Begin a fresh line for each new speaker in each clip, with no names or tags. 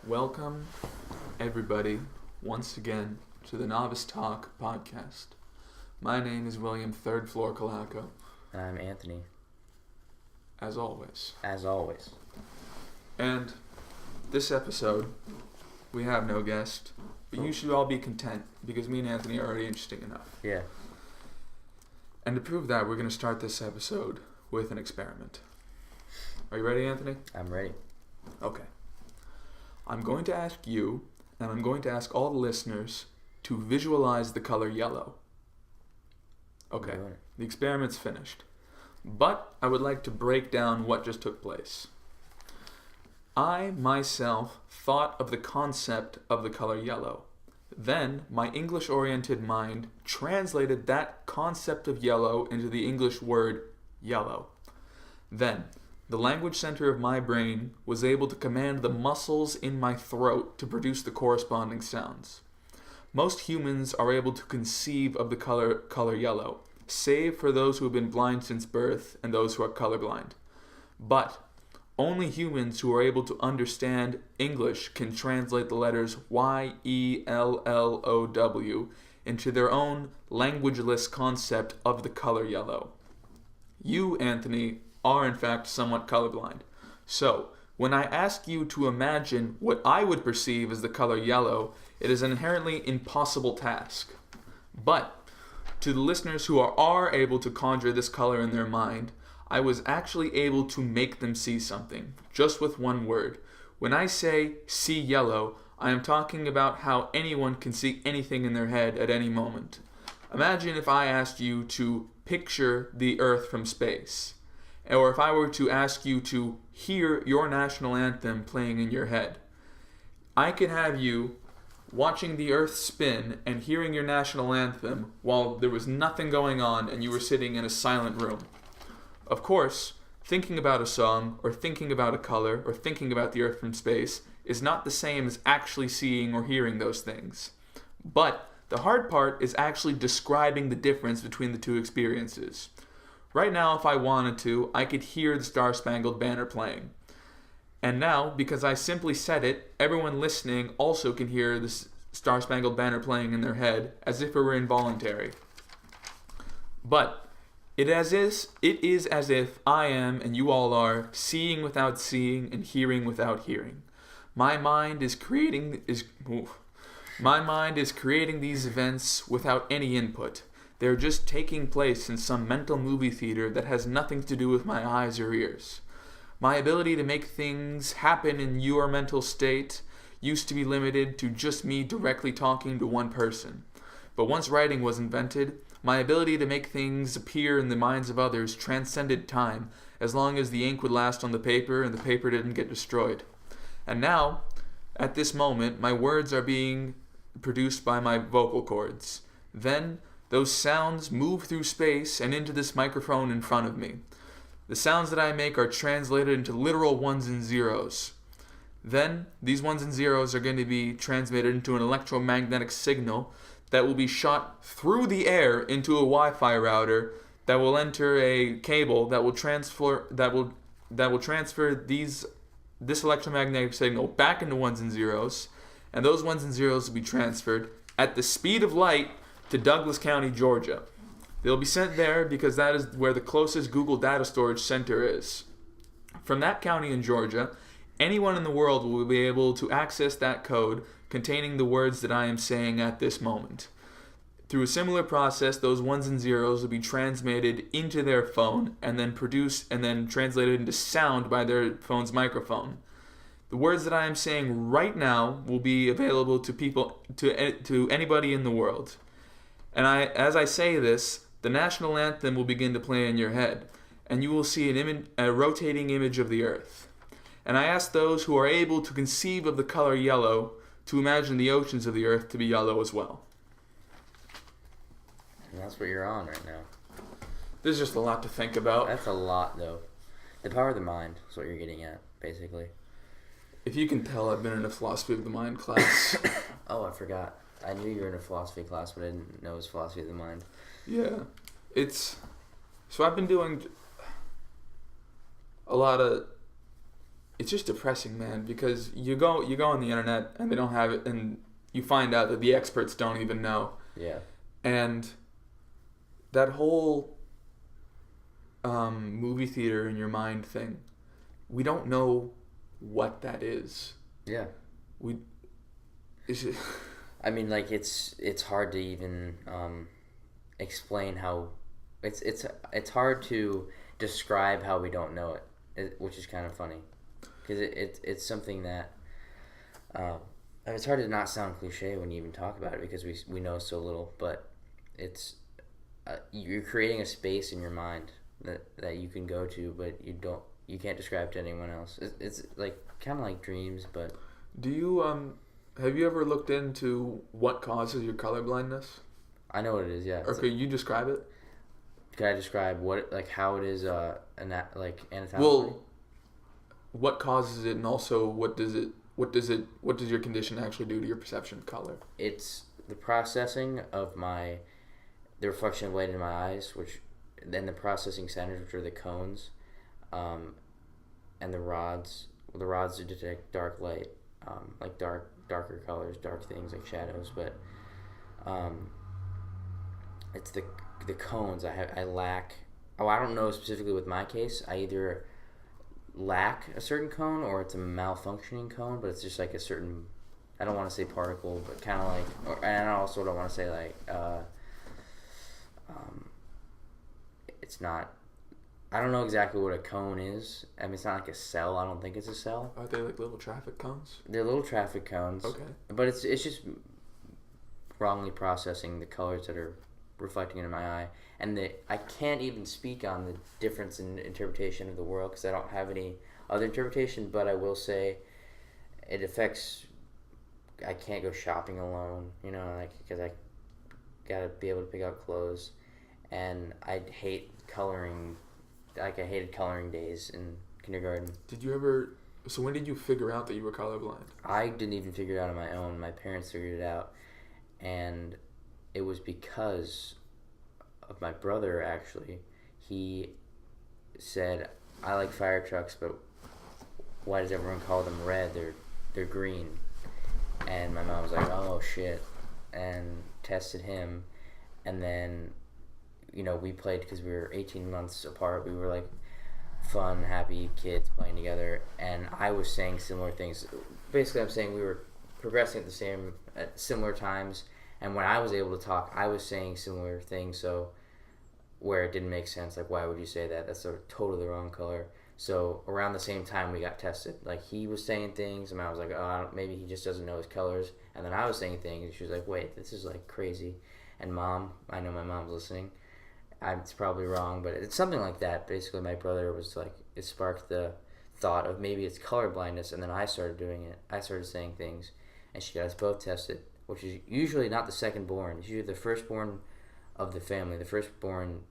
Welcome, everybody, once again to the Novice Talk podcast. My name is William Third Floor Calaco.
And I'm Anthony.
As always.
As always.
And this episode, we have no guest, but you should all be content because me and Anthony are already interesting enough.
Yeah.
And to prove that, we're going to start this episode with an experiment. Are you ready, Anthony?
I'm ready.
Okay. I'm going to ask you, and I'm going to ask all the listeners to visualize the color yellow. Okay, the experiment's finished. But I would like to break down what just took place. I, myself, thought of the concept of the color yellow. Then, my English-oriented mind translated that concept of yellow into the English word yellow. Then, the language center of my brain was able to command the muscles in my throat to produce the corresponding sounds. Most humans are able to conceive of the color yellow, save for those who have been blind since birth and those who are colorblind. But only humans who are able to understand English can translate the letters Y-E-L-L-O-W into their own languageless concept of the color yellow. You, Anthony, are in fact somewhat colorblind. So, when I ask you to imagine what I would perceive as the color yellow, it is an inherently impossible task. But, to the listeners who are able to conjure this color in their mind, I was actually able to make them see something, just with one word. When I say, see yellow, I am talking about how anyone can see anything in their head at any moment. Imagine if I asked you to picture the Earth from space. Or if I were to ask you to hear your national anthem playing in your head. I could have you watching the earth spin and hearing your national anthem while there was nothing going on and you were sitting in a silent room. Of course, thinking about a song, or thinking about a color, or thinking about the earth from space is not the same as actually seeing or hearing those things. But the hard part is actually describing the difference between the two experiences. Right now, if I wanted to, I could hear the Star-Spangled Banner playing. And now, because I simply said it, everyone listening also can hear the Star-Spangled Banner playing in their head, as if it were involuntary. But it is as if I am, and you all are, seeing without seeing and hearing without hearing. My mind is creating these events without any input. They're just taking place in some mental movie theater that has nothing to do with my eyes or ears. My ability to make things happen in your mental state used to be limited to just me directly talking to one person. But once writing was invented, my ability to make things appear in the minds of others transcended time, as long as the ink would last on the paper and the paper didn't get destroyed. And now, at this moment, my words are being produced by my vocal cords. Then, those sounds move through space and into this microphone in front of me. The sounds that I make are translated into literal ones and zeros. Then, these ones and zeros are going to be transmitted into an electromagnetic signal that will be shot through the air into a Wi-Fi router that will enter a cable that will transfer this electromagnetic signal back into ones and zeros, and those ones and zeros will be transferred at the speed of light to Douglas County, Georgia. They'll be sent there because that is where the closest Google data storage center is. From that county in Georgia, anyone in the world will be able to access that code containing the words that I am saying at this moment. Through a similar process, those ones and zeros will be transmitted into their phone and then translated into sound by their phone's microphone. The words that I am saying right now will be available to people, to anybody in the world. And as I say this, the national anthem will begin to play in your head, and you will see a rotating image of the earth. And I ask those who are able to conceive of the color yellow to imagine the oceans of the earth to be yellow as well.
And that's what you're on right now.
There's just a lot to think about.
That's a lot, though. The power of the mind is what you're getting at, basically.
If you can tell, I've been in a philosophy of the mind class.
Oh, I forgot. I knew you were in a philosophy class, but I didn't know it was philosophy of the mind.
Yeah. So I've been doing a lot of it's just depressing, man, because you go on the internet and they don't have it, and you find out that the experts don't even know.
Yeah.
And that whole movie theater in your mind thing, we don't know what that is.
Yeah.
Is it?
I mean, like it's hard to even explain how it's hard to describe how we don't know it, which is kind of funny, because it's something that it's hard to not sound cliche when you even talk about it, because we know so little, but it's you're creating a space in your mind that you can go to, but you can't describe to anyone else. It's like kind of like dreams, but.
Do you have you ever looked into what causes your colorblindness?
I know what it is. Yeah.
Or could you describe it?
Can I describe how it is anatomically?
Well, what causes it, and also what does your condition actually do to your perception of color?
It's the processing of the reflection of light in my eyes, which then the processing centers, which are the cones, and the rods. The rods to detect dark light, like darker colors, dark things like shadows, but it's the cones. I lack. Oh, I don't know specifically with my case. I either lack a certain cone or it's a malfunctioning cone, but it's just like a certain. I don't want to say particle, but kind of like. And I also don't want to say like. It's not. I don't know exactly what a cone is. I mean, it's not like a cell. I don't think it's a cell.
Are they like little traffic cones?
They're little traffic cones.
Okay.
But it's just wrongly processing the colors that are reflecting into my eye. And I can't even speak on the difference in interpretation of the world because I don't have any other interpretation, but I will say it affects... I can't go shopping alone, like because I gotta be able to pick out clothes. And I hate coloring... Like, I hated coloring days in kindergarten.
Did you ever... So when did you figure out that you were colorblind?
I didn't even figure it out on my own. My parents figured it out. And it was because of my brother, actually. He said, I like fire trucks, but why does everyone call them red? They're green. And my mom was like, oh, shit. And tested him. And then... we played because we were 18 months apart. We were like fun, happy kids playing together, and I was saying similar things. Basically, I'm saying we were progressing at similar times, and when I was able to talk, I was saying similar things. So where it didn't make sense, like why would you say that? That's totally the wrong color. So around the same time we got tested. Like he was saying things, and I was like, oh, maybe he just doesn't know his colors. And then I was saying things, and she was like, wait, this is like crazy. And Mom, I know my mom's listening. It's probably wrong, but it's something like that. Basically, my brother was like, it sparked the thought of maybe it's color blindness, and then I started doing it. I started saying things, and she got us both tested, which is usually not the second born. It's usually the firstborn of the family, the firstborn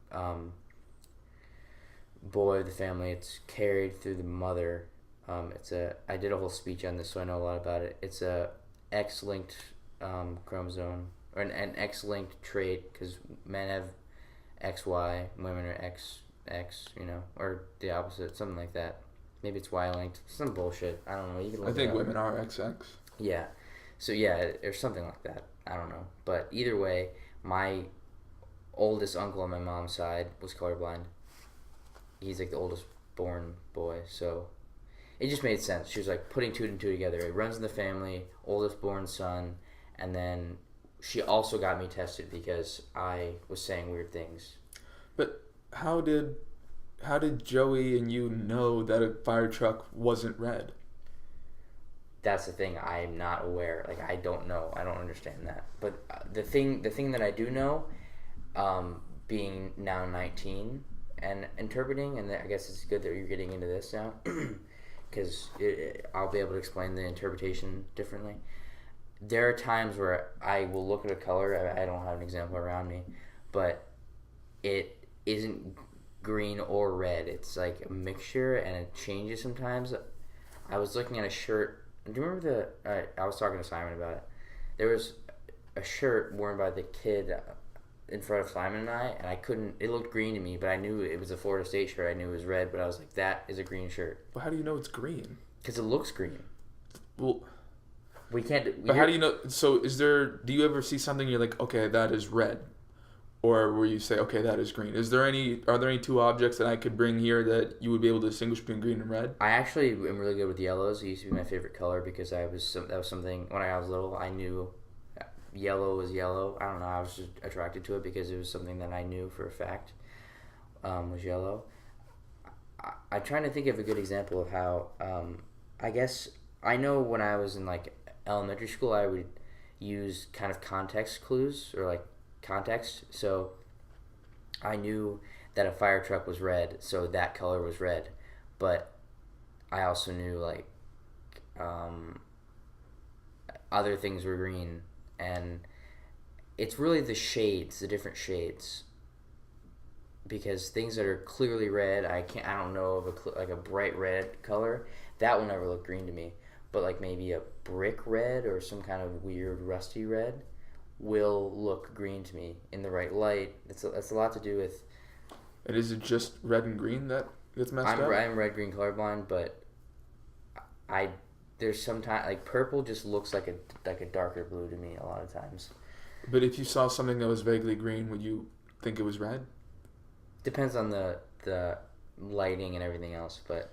boy of the family. It's carried through the mother. I did a whole speech on this, so I know a lot about it. It's a X-linked chromosome, or an X-linked trait, because men have XY, women are XX, or the opposite, something like that. Maybe it's Y-linked, some bullshit. I don't know. You can look
I think
it up.
women are XX.
Yeah. So yeah, or something like that. I don't know. But either way, my oldest uncle on my mom's side was colorblind. He's like the oldest born boy, so it just made sense. She was like putting two and two together. It runs in the family, oldest born son, and then she also got me tested because I was saying weird things.
But how did Joey and you know that a fire truck wasn't red?
That's the thing. I'm not aware. Like, I don't know. I don't understand that. But the thing that I do know, being now 19 and interpreting, and I guess it's good that you're getting into this now, because I'll be able to explain the interpretation differently. There are times where I will look at a color. I don't have an example around me, but it isn't green or red. It's like a mixture, and it changes sometimes. I was looking at a shirt. Do you remember I was talking to Simon about it. There was a shirt worn by the kid in front of Simon and I couldn't. It looked green to me, but I knew it was a Florida State shirt. I knew it was red, but I was like, that is a green shirt.
Well, how do you know it's green?
Because it looks green.
Well,
we can't.
but how do you know? So do you ever see something you're like, okay, that is red, or where you say, okay, that is green? Are there any two objects that I could bring here that you would be able to distinguish between green and red?
I actually am really good with yellows. It used to be my favorite color because that was something when I was little. I knew yellow was yellow. I don't know. I was just attracted to it because it was something that I knew for a fact was yellow. I'm trying to think of a good example of how. I guess I know when I was in like elementary school, I would use kind of context clues or like context. So I knew that a fire truck was red, so that color was red. But I also knew like other things were green, and it's really the shades, the different shades. Because things that are clearly red, I don't know of a bright red color. That will never look green to me. But like maybe a brick red or some kind of weird rusty red will look green to me in the right light. That's a lot to do with.
And is it just red and green that gets messed up?
I'm red green colorblind, but there's sometimes like purple just looks like a darker blue to me a lot of times.
But if you saw something that was vaguely green, would you think it was red?
Depends on the lighting and everything else, but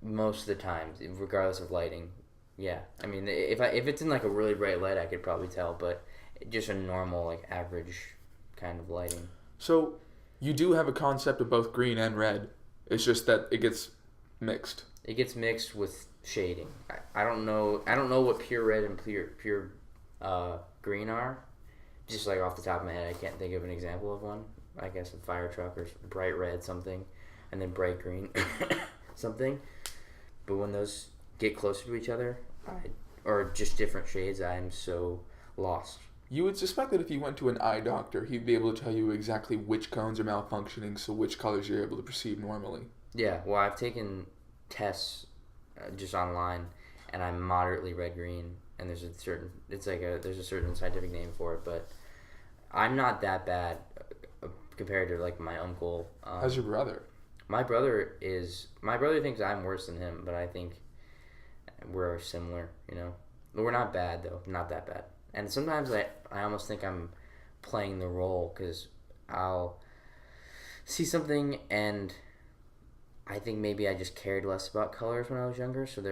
most of the time, regardless of lighting, yeah. I mean, if it's in like a really bright light, I could probably tell, but just a normal like average kind of lighting.
So you do have a concept of both green and red. It's just that it gets mixed.
It gets mixed with shading. I don't know what pure red and pure green are. Just like off the top of my head, I can't think of an example of one. I guess a fire truck or bright red something, and then bright green something. But when those get closer to each other, or just different shades, I'm so lost.
You would suspect that if you went to an eye doctor, he'd be able to tell you exactly which cones are malfunctioning, so which colors you're able to perceive normally.
Yeah, well, I've taken tests just online, and I'm moderately red-green, and there's a certain scientific name for it, but I'm not that bad compared to like my uncle.
How's your brother?
My brother thinks I'm worse than him, but I think we're similar. You know, we're not bad though, not that bad. And sometimes I almost think I'm playing the role because I'll see something and I think maybe I just cared less about colors when I was younger. So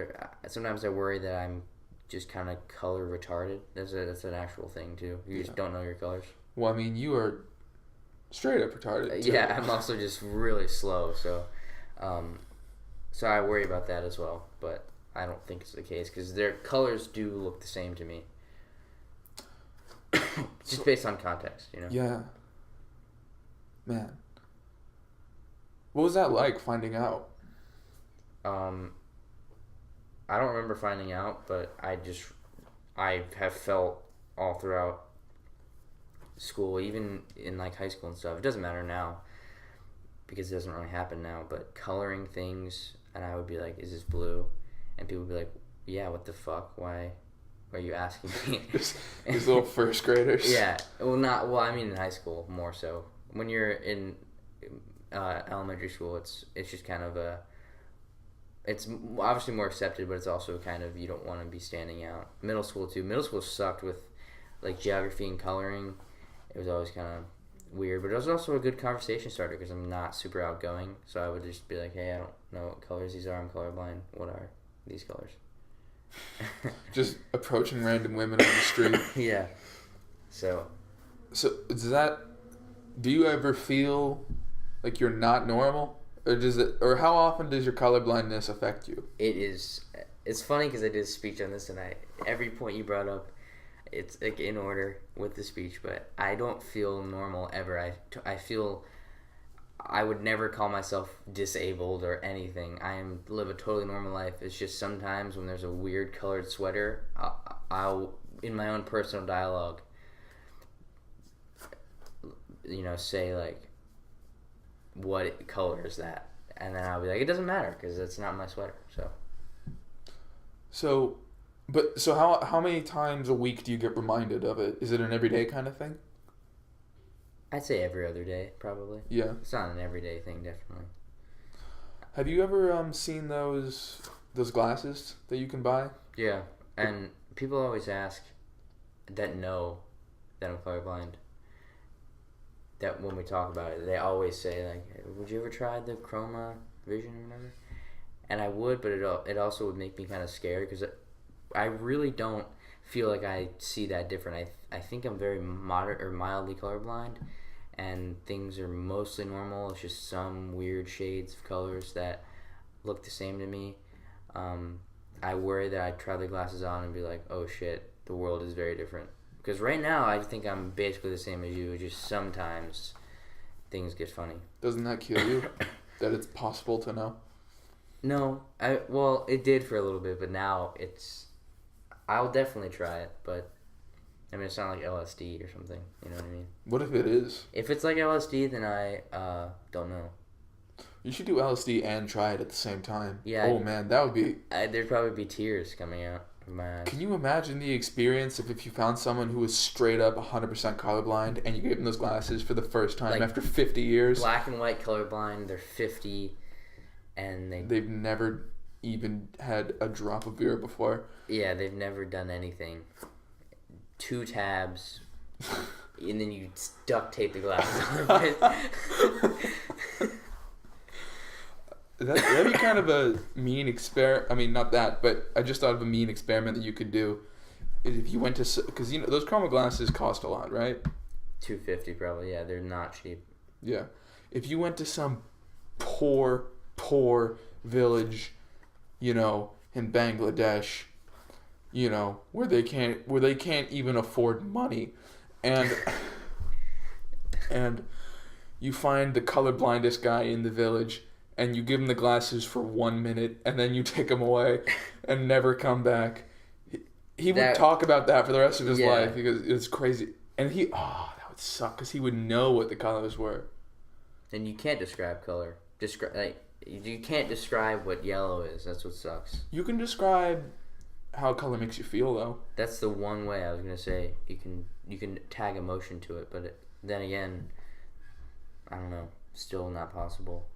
sometimes I worry that I'm just kind of color retarded. That's an actual thing too. You just don't know your colors.
Well, I mean, you are straight up retarded too.
Yeah, I'm also just really slow. So, so I worry about that as well. But I don't think it's the case because their colors do look the same to me. Just based on context, you know.
Yeah. Man. What was that like finding out?
I don't remember finding out, but I have felt all throughout school, even in like high school and stuff. It doesn't matter now because it doesn't really happen now, but coloring things, and I would be like, is this blue? And people would be like, yeah, what the fuck? Why are you asking me?
These little first graders.
Yeah. I mean in high school more so. When you're in elementary school, it's just kind of it's obviously more accepted, but it's also kind of, you don't want to be standing out. Middle school too. Middle school sucked with like geography and coloring. It was always kind of weird, but it was also a good conversation starter because I'm not super outgoing. So I would just be like, hey, I don't know what colors these are. I'm colorblind. What are these colors?
Just approaching random women on the street.
Yeah. So
do you ever feel like you're not normal? Or how often does your colorblindness affect you?
It's funny because I did a speech on this, and every point you brought up, it's like in order with the speech, but I don't feel normal ever. I feel I would never call myself disabled or anything. I live a totally normal life. It's just sometimes when there's a weird colored sweater, I'll in my own personal dialogue, you know, say like, what color is that? And then I'll be like, it doesn't matter because it's not my sweater.
So how many times a week do you get reminded of it? Is it an everyday kind of thing?
I'd say every other day, probably.
Yeah.
It's not an everyday thing, definitely.
Have you ever seen those glasses that you can buy?
Yeah, and people always ask that know that I'm colorblind. That when we talk about it, they always say like, "Would you ever try the Chroma Vision or whatever?" And I would, but it also would make me kind of scared because I really don't feel like I see that different. I think I'm very moderate or mildly colorblind, and things are mostly normal. It's just some weird shades of colors that look the same to me. I worry that I'd try the glasses on and be like, oh shit, the world is very different. Because right now I think I'm basically the same as you. Just sometimes things get funny.
Doesn't that kill you? That it's possible to know?
No, well, it did for a little bit, but now I'll definitely try it, but I mean, it's not like LSD or something, you know what I mean?
What if it is?
If it's like LSD, then I don't know.
You should do LSD and try it at the same time.
Yeah.
Oh man, that would be...
There'd probably be tears coming out of my eyes.
Can you imagine the experience if you found someone who was straight up 100% colorblind and you gave them those glasses for the first time
Like,
after 50 years?
Black and white colorblind, they're 50, and
They've never even had a drop of beer before.
Yeah, they've never done anything. 2 tabs, and then you duct tape the glasses on.
That'd be kind of a mean experiment. I mean, not that, but I just thought of a mean experiment that you could do. Is if you went to... Because, you know, those Chroma glasses cost a lot, right?
$250 probably, yeah. They're not cheap.
Yeah. If you went to some poor village, you know, in Bangladesh, you know, where they can't even afford money, and and you find the colorblindest guy in the village, and you give him the glasses for 1 minute, and then you take him away and never come back. He would talk about that for the rest of his life because it's crazy. And that would suck because he would know what the colors were.
And you can't describe color. You can't describe what yellow is. That's what sucks.
You can describe how color makes you feel, though.
That's the one way I was gonna say you can tag emotion to it, but then again, I don't know, still not possible.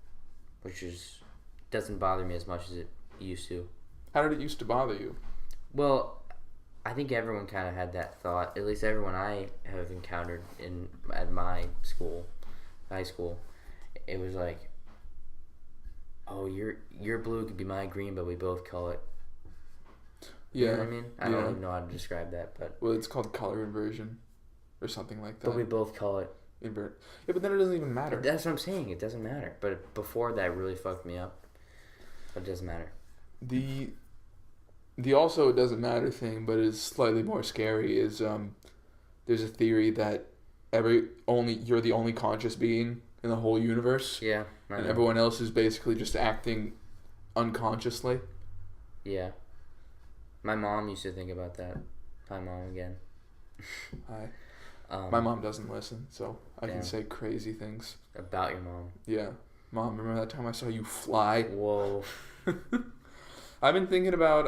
Which doesn't bother me as much as it used to.
How did it used to bother you?
Well, I think everyone kind of had that thought. At least everyone I have encountered at my school, high school, it was like, oh, your blue could be my green, but we both call it.
Yeah.
You know what I mean? I don't even know how to describe that, but...
Well, it's called color inversion or something like that.
But we both call it...
Invert. Yeah, but then it doesn't even matter.
That's what I'm saying. It doesn't matter. But before that really fucked me up. But it doesn't matter.
The also it doesn't matter thing, but is slightly more scary, is there's a theory that you're the only conscious being in the whole universe.
Yeah.
And everyone else is basically just acting unconsciously.
Yeah. My mom used to think about that. Hi, Mom, again.
Hi. My mom doesn't listen, so I can say crazy things.
About your mom.
Yeah. Mom, remember that time I saw you fly?
Whoa.
I've been thinking about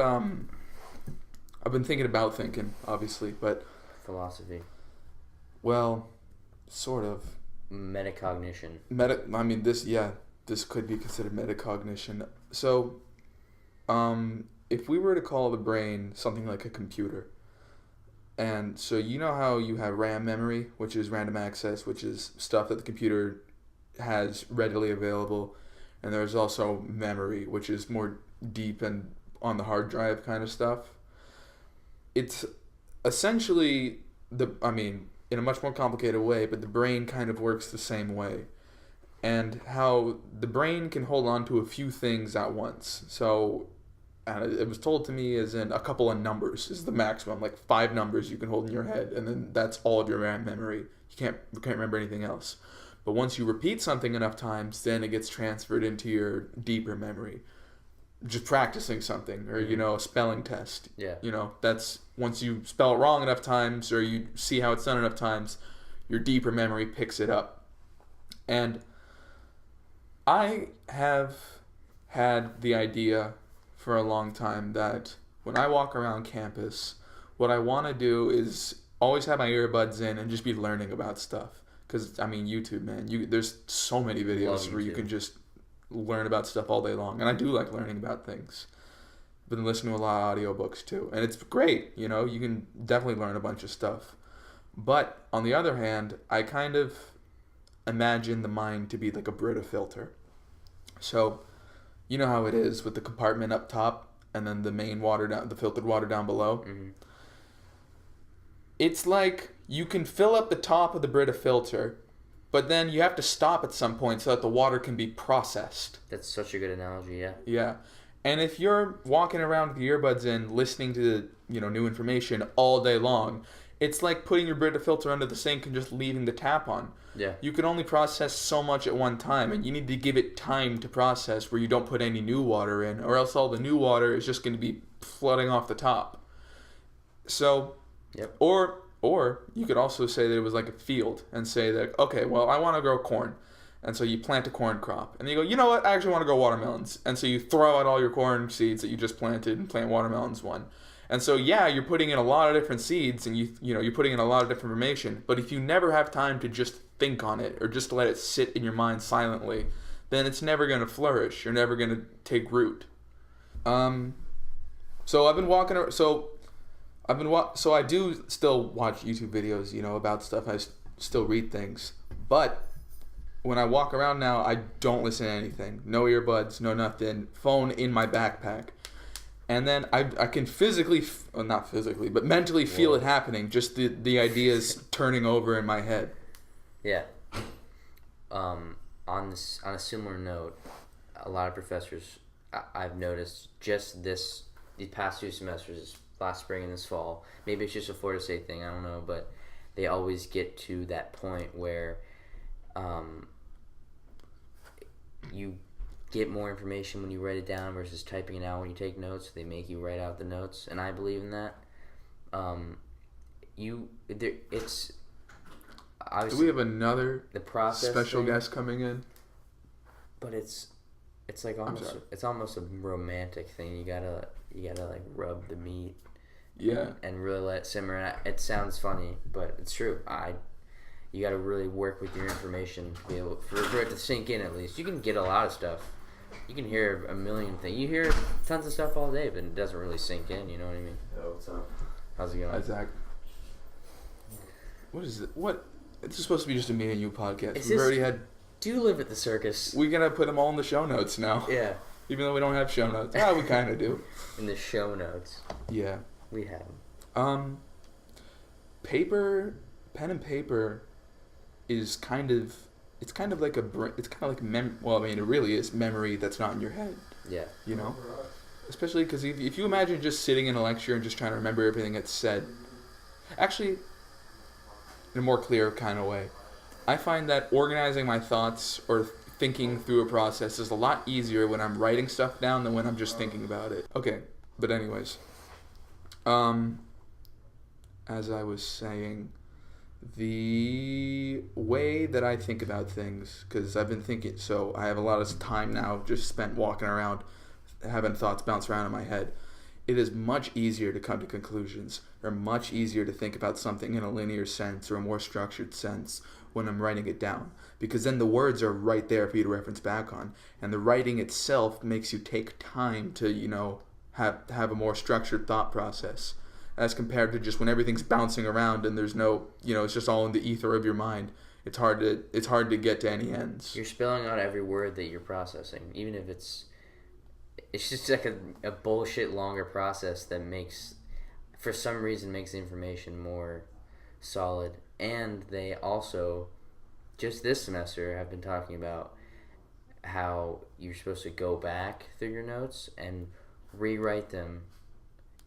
thinking, obviously, but...
Philosophy.
Well, sort of.
Metacognition.
This could be considered metacognition. So, if we were to call the brain something like a computer, and so you know how you have RAM memory, which is random access, which is stuff that the computer has readily available, and there's also memory, which is more deep and on the hard drive kind of stuff. It's essentially in a much more complicated way, but the brain kind of works the same way. And how the brain can hold on to a few things at once. So it was told to me as in a couple of numbers is the maximum, like 5 numbers you can hold in your head, and then that's all of your RAM memory. You can't remember anything else. But once you repeat something enough times, then it gets transferred into your deeper memory. Just practicing something, or a spelling test.
Yeah.
That's once you spell it wrong enough times, or you see how it's done enough times, your deeper memory picks it up. And I have had the idea for a long time that when I walk around campus, what I want to do is always have my earbuds in and just be learning about stuff. Because, YouTube, man, there's so many videos where you can just learn about stuff all day long, and I do like learning about things. Been listening to a lot of audiobooks too, and it's great. You know, you can definitely learn a bunch of stuff. But on the other hand, I kind of imagine the mind to be like a Brita filter. So, you know how it is with the compartment up top and then the main water down, the filtered water down below.
Mm-hmm.
It's like you can fill up the top of the Brita filter, but then you have to stop at some point so that the water can be processed.
That's such a good analogy, yeah.
Yeah. And if you're walking around with your earbuds in, listening to, new information all day long, it's like putting your Brita filter under the sink and just leaving the tap on.
Yeah.
You can only process so much at one time, and you need to give it time to process where you don't put any new water in, or else all the new water is just going to be flooding off the top. So,
yep.
Or you could also say that it was like a field and say that, okay, well, I want to grow corn. And so you plant a corn crop. And you go, you know what, I actually want to grow watermelons. And so you throw out all your corn seeds that you just planted and plant watermelons one. And so, yeah, you're putting in a lot of different seeds and you're putting in a lot of different information. But if you never have time to just think on it or just let it sit in your mind silently, then it's never going to flourish. You're never going to take root. So I've been walking around. So I do still watch YouTube videos, about stuff. I still read things. But when I walk around now, I don't listen to anything. No earbuds, no nothing. Phone in my backpack. And then I can not physically, but mentally feel it happening. Just the ideas turning over in my head.
Yeah. On a similar note, a lot of professors I've noticed just these past 2 semesters, last spring and this fall, maybe it's just a Florida State thing, I don't know, but they always get to that point where you get more information when you write it down versus typing it out when you take notes. They make you write out the notes, and I believe in that. It's obviously,
do we have another
the process
special
thing,
guest coming in?
But it's like almost a romantic thing. You gotta like rub the meat, and really let it simmer. And it sounds funny, but it's true. You got to really work with your information to be able for it to sink in. At least you can get a lot of stuff. You can hear a million things. You hear tons of stuff all day, but it doesn't really sink in. You know what I mean?
Yo, what's up?
How's it going?
Hi, Zach. What is it? What? It's supposed to be just a me and you podcast. We've already had.
Do you live at the circus?
We're gonna put them all in the show notes now.
Yeah.
Even though we don't have show notes. Yeah, we kind of do.
In the show notes.
Yeah.
We have.
Pen and paper is kind of like it really is memory that's not in your head.
Yeah.
Especially because if you imagine just sitting in a lecture and just trying to remember everything that's said, actually, in a more clear kind of way, I find that organizing my thoughts or thinking through a process is a lot easier when I'm writing stuff down than when I'm just thinking about it. Okay, but anyways, as I was saying, the way that I think about things, because I've been thinking, so I have a lot of time now just spent walking around, having thoughts bounce around in my head. It is much easier to come to conclusions, or much easier to think about something in a linear sense or a more structured sense when I'm writing it down, because then the words are right there for you to reference back on, and the writing itself makes you take time to, have a more structured thought process, as compared to just when everything's bouncing around and there's no, it's just all in the ether of your mind. It's hard to get to any ends.
You're spelling out every word that you're processing, even if it's just like a bullshit longer process that for some reason makes the information more solid. And they also, just this semester, have been talking about how you're supposed to go back through your notes and rewrite them.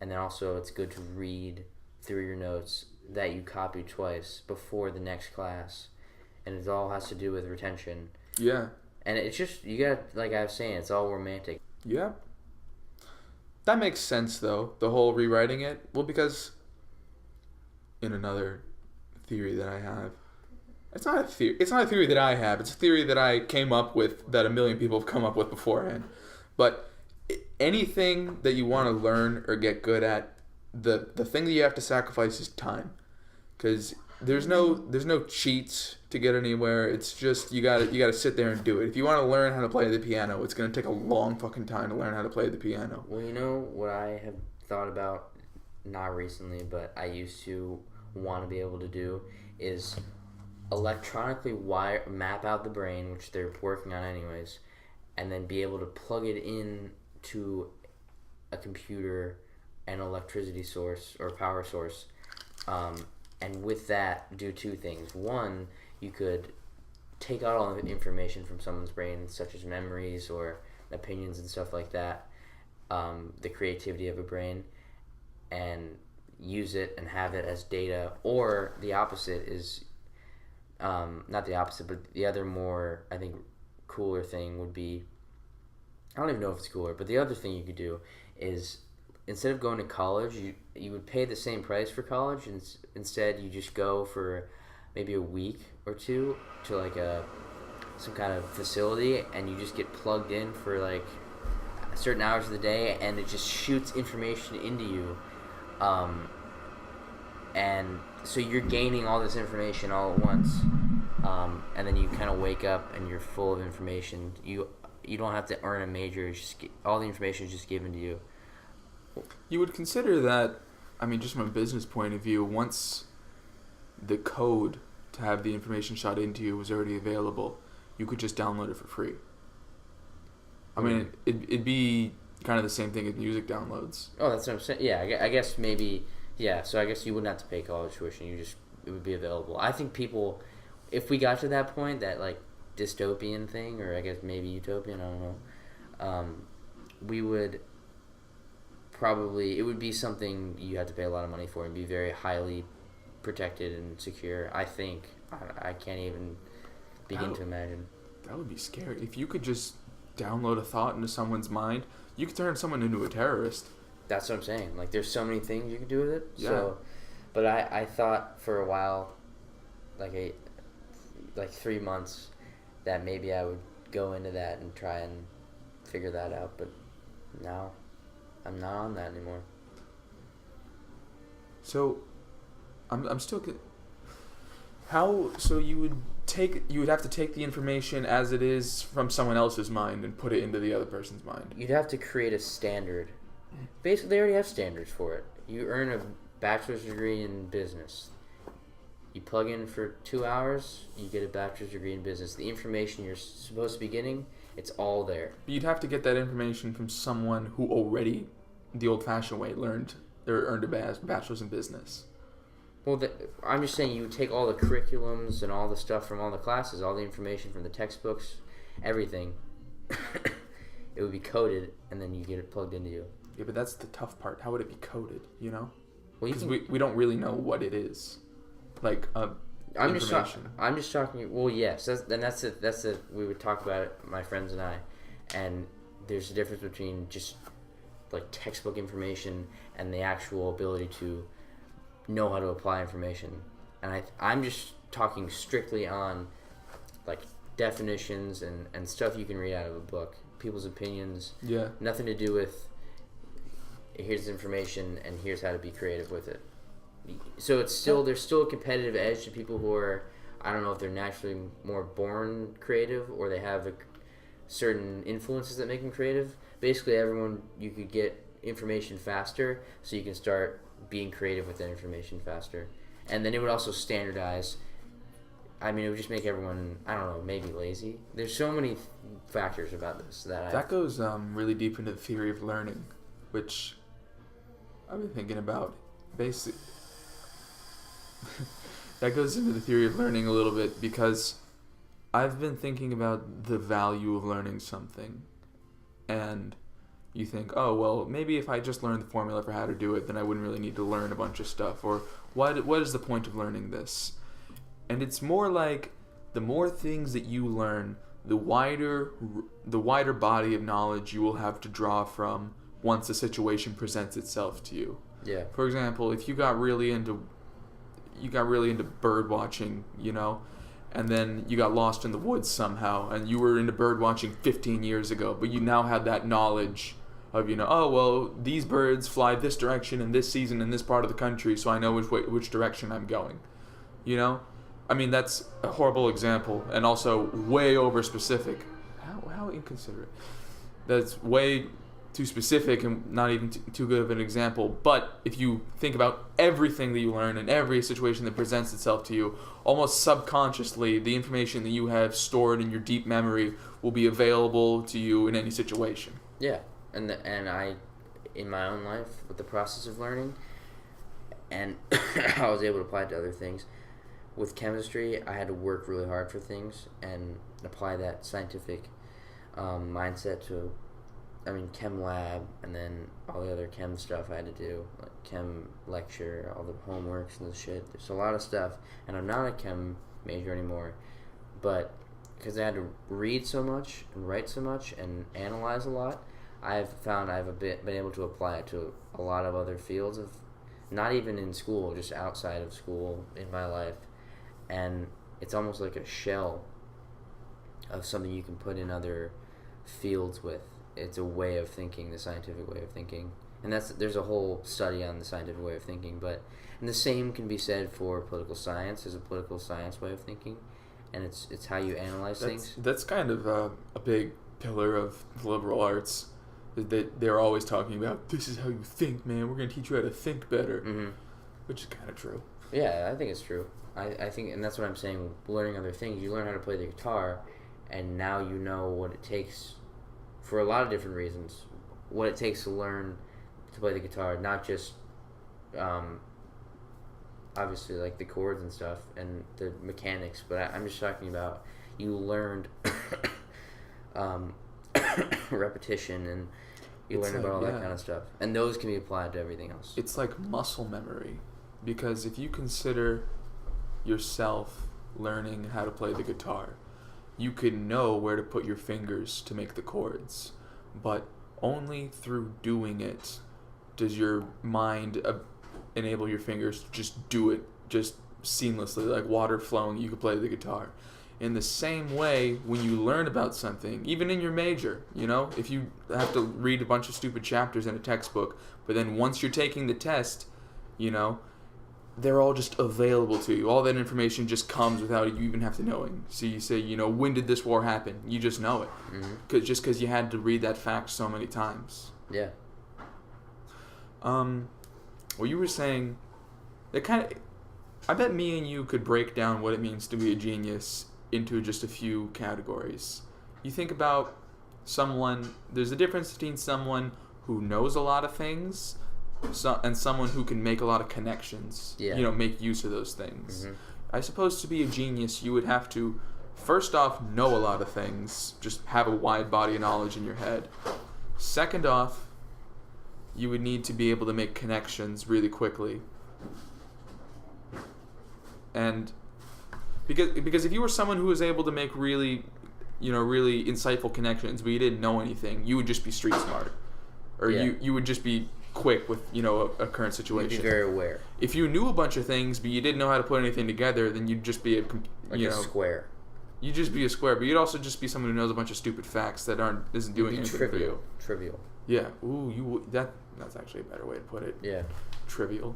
And then also it's good to read through your notes that you copied twice before the next class. And it all has to do with retention.
Yeah.
And it's just, you got, like I was saying, it's all romantic.
Yeah. That makes sense, though, the whole rewriting it. Well, because in another theory that I have, it's not a theory that I have. It's a theory that I came up with, that a million people have come up with beforehand. But anything that you want to learn or get good at, the thing that you have to sacrifice is time. Because there's no cheats to get anywhere. It's just you gotta sit there and do it. If you want to learn how to play the piano, it's gonna take a long fucking time to learn how to play the piano.
Well, you know what I have thought about, not recently, but I used to want to be able to do, is electronically map out the brain, which they're working on anyways, and then be able to plug it in to a computer, an electricity source or power source, and with that do two things. One, you could take out all the information from someone's brain, such as memories or opinions and stuff like that, the creativity of a brain, and use it and have it as data. Or the opposite is, not the opposite, but the other more, I think, cooler thing would be, I don't even know if it's cooler, but the other thing you could do is, instead of going to college, you would pay the same price for college, and instead you just go for maybe a week or two to like some kind of facility, and you just get plugged in for like certain hours of the day, and it just shoots information into you, and so you're gaining all this information all at once, and then you kind of wake up and you're full of information. You don't have to earn a major. All the information is just given to you.
You would consider that, I mean, just from a business point of view, once the code to have the information shot into you was already available, you could just download it for free. I mean, it'd be kind of the same thing as music downloads.
Oh, that's what I'm saying. Yeah, I guess maybe, yeah, so I guess you wouldn't have to pay college tuition. It would be available. I think people, if we got to that point, that like dystopian thing, or I guess maybe utopian, I don't know, we would probably, it would be something you had to pay a lot of money for and be very highly protected and secure. I think. I can't even begin to imagine.
That would be scary. If you could just download a thought into someone's mind, you could turn someone into a terrorist.
That's what I'm saying. Like, there's so many things you could do with it.
Yeah.
So, but I thought for a while, like 3 months, that maybe I would go into that and try and figure that out. But now, I'm not on that anymore.
So, I'm still. How? So you would have to take the information as it is from someone else's mind and put it into the other person's mind.
You'd have to create a standard. Basically, they already have standards for it. You earn a bachelor's degree in business. You plug in for 2 hours, you get a bachelor's degree in business. The information you're supposed to be getting, it's all there.
But you'd have to get that information from someone who already, the old-fashioned way, earned a bachelor's in business.
Well, I'm just saying you would take all the curriculums and all the stuff from all the classes, all the information from the textbooks, everything. It would be coded, and then you get it plugged into you.
Yeah, but that's the tough part. How would it be coded, you know?
Well,
because we don't really know what it is. Like,
I'm just talking. Well, yes, that's it. We would talk about it, my friends and I, and there's a difference between just like textbook information and the actual ability to know how to apply information. And I'm just talking strictly on like definitions and stuff you can read out of a book, people's opinions.
Yeah.
Nothing to do with here's information and here's how to be creative with it. So there's still a competitive edge to people who are, I don't know if they're naturally more born creative or they have certain influences that make them creative. Basically, everyone, you could get information faster, so you can start being creative with that information faster. And then it would also standardize. I mean, it would just make everyone, I don't know, maybe lazy. There's so many factors about this that
goes really deep into the theory of learning, which I've been thinking about. Basically, that goes into the theory of learning a little bit because I've been thinking about the value of learning something. And you think, oh, well, maybe if I just learned the formula for how to do it, then I wouldn't really need to learn a bunch of stuff. Or what is the point of learning this? And it's more like the more things that you learn, the wider body of knowledge you will have to draw from once a situation presents itself to you.
Yeah.
For example, if you got really into bird watching, you know, and then you got lost in the woods somehow, and you were into bird watching 15 years ago, but you now had that knowledge of, you know, oh, well, these birds fly this direction in this season in this part of the country, so I know which direction I'm going. You know? I mean, that's a horrible example and also way over specific. How inconsiderate. That's way too specific and not even too good of an example. But if you think about everything that you learn in every situation that presents itself to you, almost subconsciously, the information that you have stored in your deep memory will be available to you in any situation.
Yeah, and I, in my own life, with the process of learning, and I was able to apply it to other things. With chemistry, I had to work really hard for things and apply that scientific mindset to, chem lab, and then all the other chem stuff I had to do, like chem lecture, all the homeworks and the shit. There's a lot of stuff, and I'm not a chem major anymore, but because I had to read so much and write so much and analyze a lot, I've found been able to apply it to a lot of other fields of, not even in school, just outside of school in my life, and it's almost like a shell of something you can put in other fields with. It's a way of thinking, the scientific way of thinking, and there's a whole study on the scientific way of thinking. And the same can be said for political science. There's a political science way of thinking, and it's how you analyze things.
That's kind of a big pillar of the liberal arts. That they're always talking about, this is how you think, man. We're going to teach you how to think better, which is kind of true.
Yeah, I think it's true. I think, and that's what I'm saying. Learning other things, you learn how to play the guitar, and now you know what it takes, for a lot of different reasons, what it takes to learn to play the guitar. Not just, obviously, like the chords and stuff and the mechanics, but I'm just talking about you learned repetition, and you learn about all that kind of stuff, and those can be applied to everything else.
It's like muscle memory, because if you consider yourself learning how to play the guitar, you can know where to put your fingers to make the chords, but only through doing it does your mind enable your fingers to just do it just seamlessly, like water flowing. You can play the guitar. In the same way, when you learn about something, even in your major, if you have to read a bunch of stupid chapters in a textbook, but then once you're taking the test, they're all just available to you. All that information just comes without you even have to knowing. So you say, when did this war happen? You just know it. Because you had to read that fact so many times.
Yeah.
Well, you were saying, I bet me and you could break down what it means to be a genius into just a few categories. You think about there's a difference between someone who knows a lot of things and someone who can make a lot of connections, make use of those things. I suppose to be a genius, you would have to, first off, know a lot of things, just have a wide body of knowledge in your head. Second off, you would need to be able to make connections really quickly. And because if you were someone who was able to make really insightful connections, but you didn't know anything, you would just be street smart, or you would just be quick with a current situation.
You'd be very aware.
If you knew a bunch of things but you didn't know how to put anything together, then you'd just be
a square.
You'd just be a square, but you'd also just be someone who knows a bunch of stupid facts that isn't doing anything for you.
Trivial.
Yeah. Ooh, that's actually a better way to put it.
Yeah.
Trivial.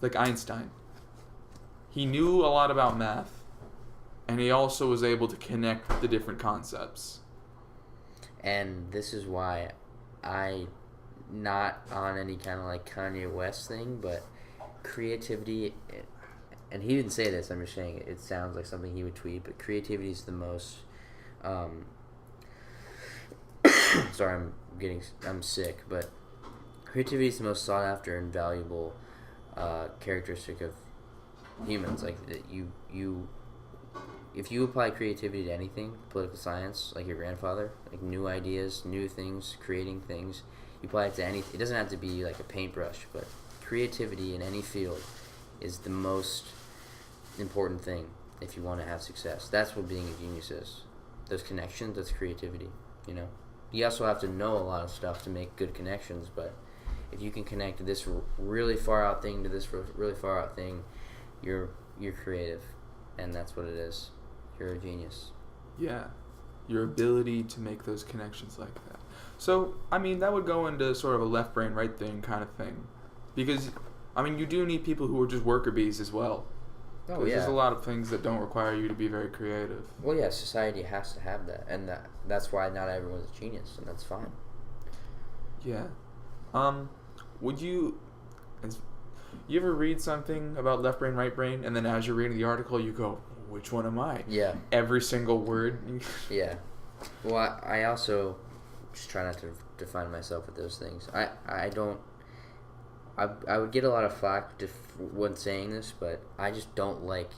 Like Einstein. He knew a lot about math, and he also was able to connect the different concepts.
And this is why not on any kind of like Kanye West thing, but creativity, and he didn't say this, I'm just saying it sounds like something he would tweet, but creativity is the most, sorry, I'm sick, but creativity is the most sought after and valuable characteristic of humans. Like that if you apply creativity to anything, political science, like your grandfather, like new ideas, new things, creating things, you apply it to anything. It doesn't have to be like a paintbrush, but creativity in any field is the most important thing if you want to have success. That's what being a genius is. Those connections, that's creativity, You also have to know a lot of stuff to make good connections, but if you can connect this really far out thing to this really far out thing, you're creative, and that's what it is. You're a genius.
Yeah, your ability to make those connections like that. So, that would go into sort of a left brain, right brain kind of thing. Because, I mean, you do need people who are just worker bees as well.
Oh,
There's a lot of things that don't require you to be very creative.
Well, yeah, society has to have that, and that's why not everyone's a genius, and that's fine.
Yeah. Would you ever read something about left brain, right brain, and then as you're reading the article, you go, which one am I?
Yeah.
Every single word.
Yeah. Well, I also just try not to define myself with those things. I don't. I would get a lot of flack when saying this, but I just don't like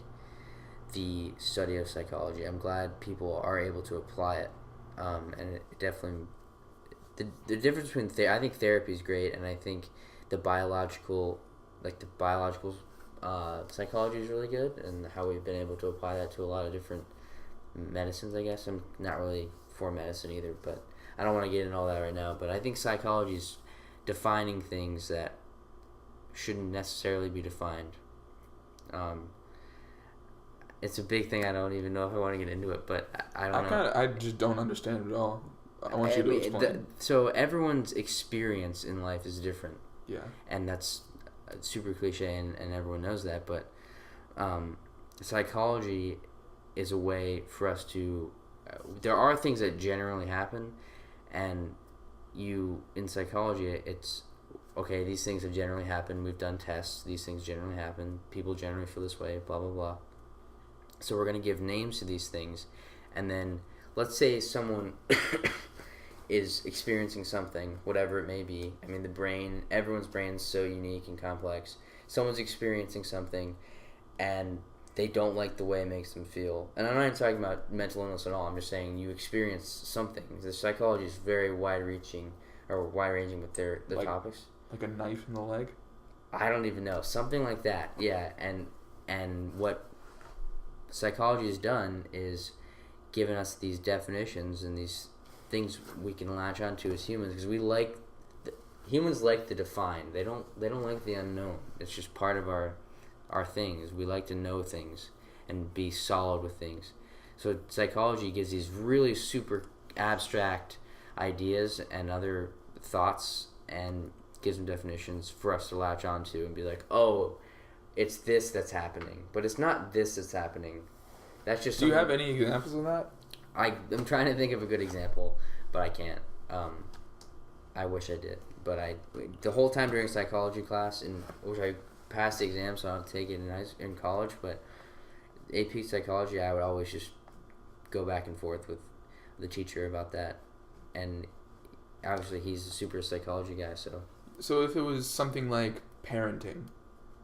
the study of psychology. I'm glad people are able to apply it, and it definitely the difference between I think therapy is great, and I think the biological psychology is really good, and how we've been able to apply that to a lot of different medicines. I guess I'm not really for medicine either, but I don't want to get into all that right now. But I think psychology is defining things that shouldn't necessarily be defined. It's a big thing. I don't even know if I want to get into it, but I don't know.
I just don't understand it at all. I want you to explain.
So everyone's experience in life is different.
Yeah.
And that's super cliche, and everyone knows that. But psychology is a way for us to. There are things that generally happen, and in psychology, it's okay. These things have generally happened. We've done tests. These things generally happen. People generally feel this way. Blah blah blah. So we're going to give names to these things, and then let's say someone is experiencing something, whatever it may be. I mean, everyone's brain is so unique and complex. Someone's experiencing something, and they don't like the way it makes them feel. And I'm not even talking about mental illness at all. I'm just saying you experience something. The psychology is very wide-ranging with their topics.
Like a knife in the leg?
I don't even know. Something like that, yeah. And what psychology has done is given us these definitions and these things we can latch onto as humans, because humans like the defined. They don't like the unknown. It's just part of our thing, is we like to know things and be solid with things. So psychology gives these really super abstract ideas and other thoughts and gives them definitions for us to latch onto and be like, oh, it's this that's happening. But it's not this that's happening. That's just.
Do you have any examples of that?
I'm trying to think of a good example, but I can't. I wish I did. But the whole time during psychology class, which I passed the exam, so I'll take it in college, but AP psychology, I would always just go back and forth with the teacher about that. And obviously he's a super psychology guy, so.
So if it was something like parenting,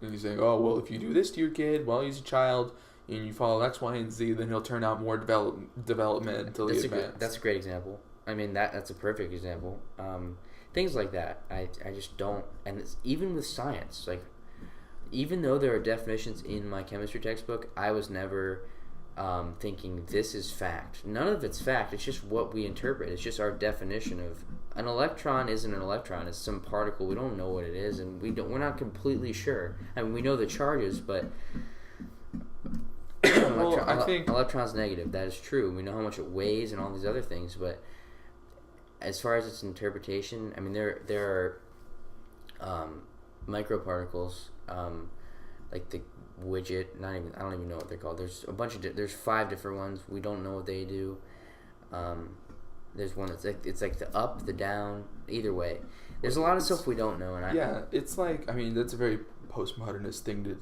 and he's saying, oh, well, if you do this to your kid while he's a child, and you follow X, Y, and Z, then he'll turn out more developmentally advanced.
That's a great example. I mean, that's a perfect example. Things like that, I just don't. And even with science, like, even though there are definitions in my chemistry textbook, I was never thinking this is fact. None of it's fact. It's just what we interpret. It's just our definition of an electron. Isn't an electron. It's some particle. We don't know what it is, and we're not completely sure. I mean, we know the charges, but
well, I think
electron's negative. That is true. We know how much it weighs and all these other things, but as far as its interpretation, I mean, there are microparticles, like the widget. I don't even know what they're called. There's a bunch of there's 5 different ones. We don't know what they do. There's one that's it's like the up, the down. Either way, there's a lot of stuff we don't know. And
it's like, I mean, that's a very postmodernist thing to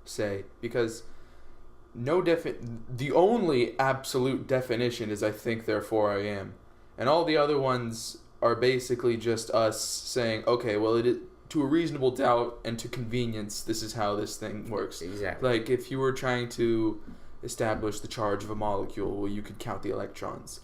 say, because the only absolute definition is I think, therefore I am. And all the other ones are basically just us saying, okay, well, it is, to a reasonable doubt and to convenience, this is how this thing works.
Exactly.
Like, if you were trying to establish the charge of a molecule, well, you could count the electrons.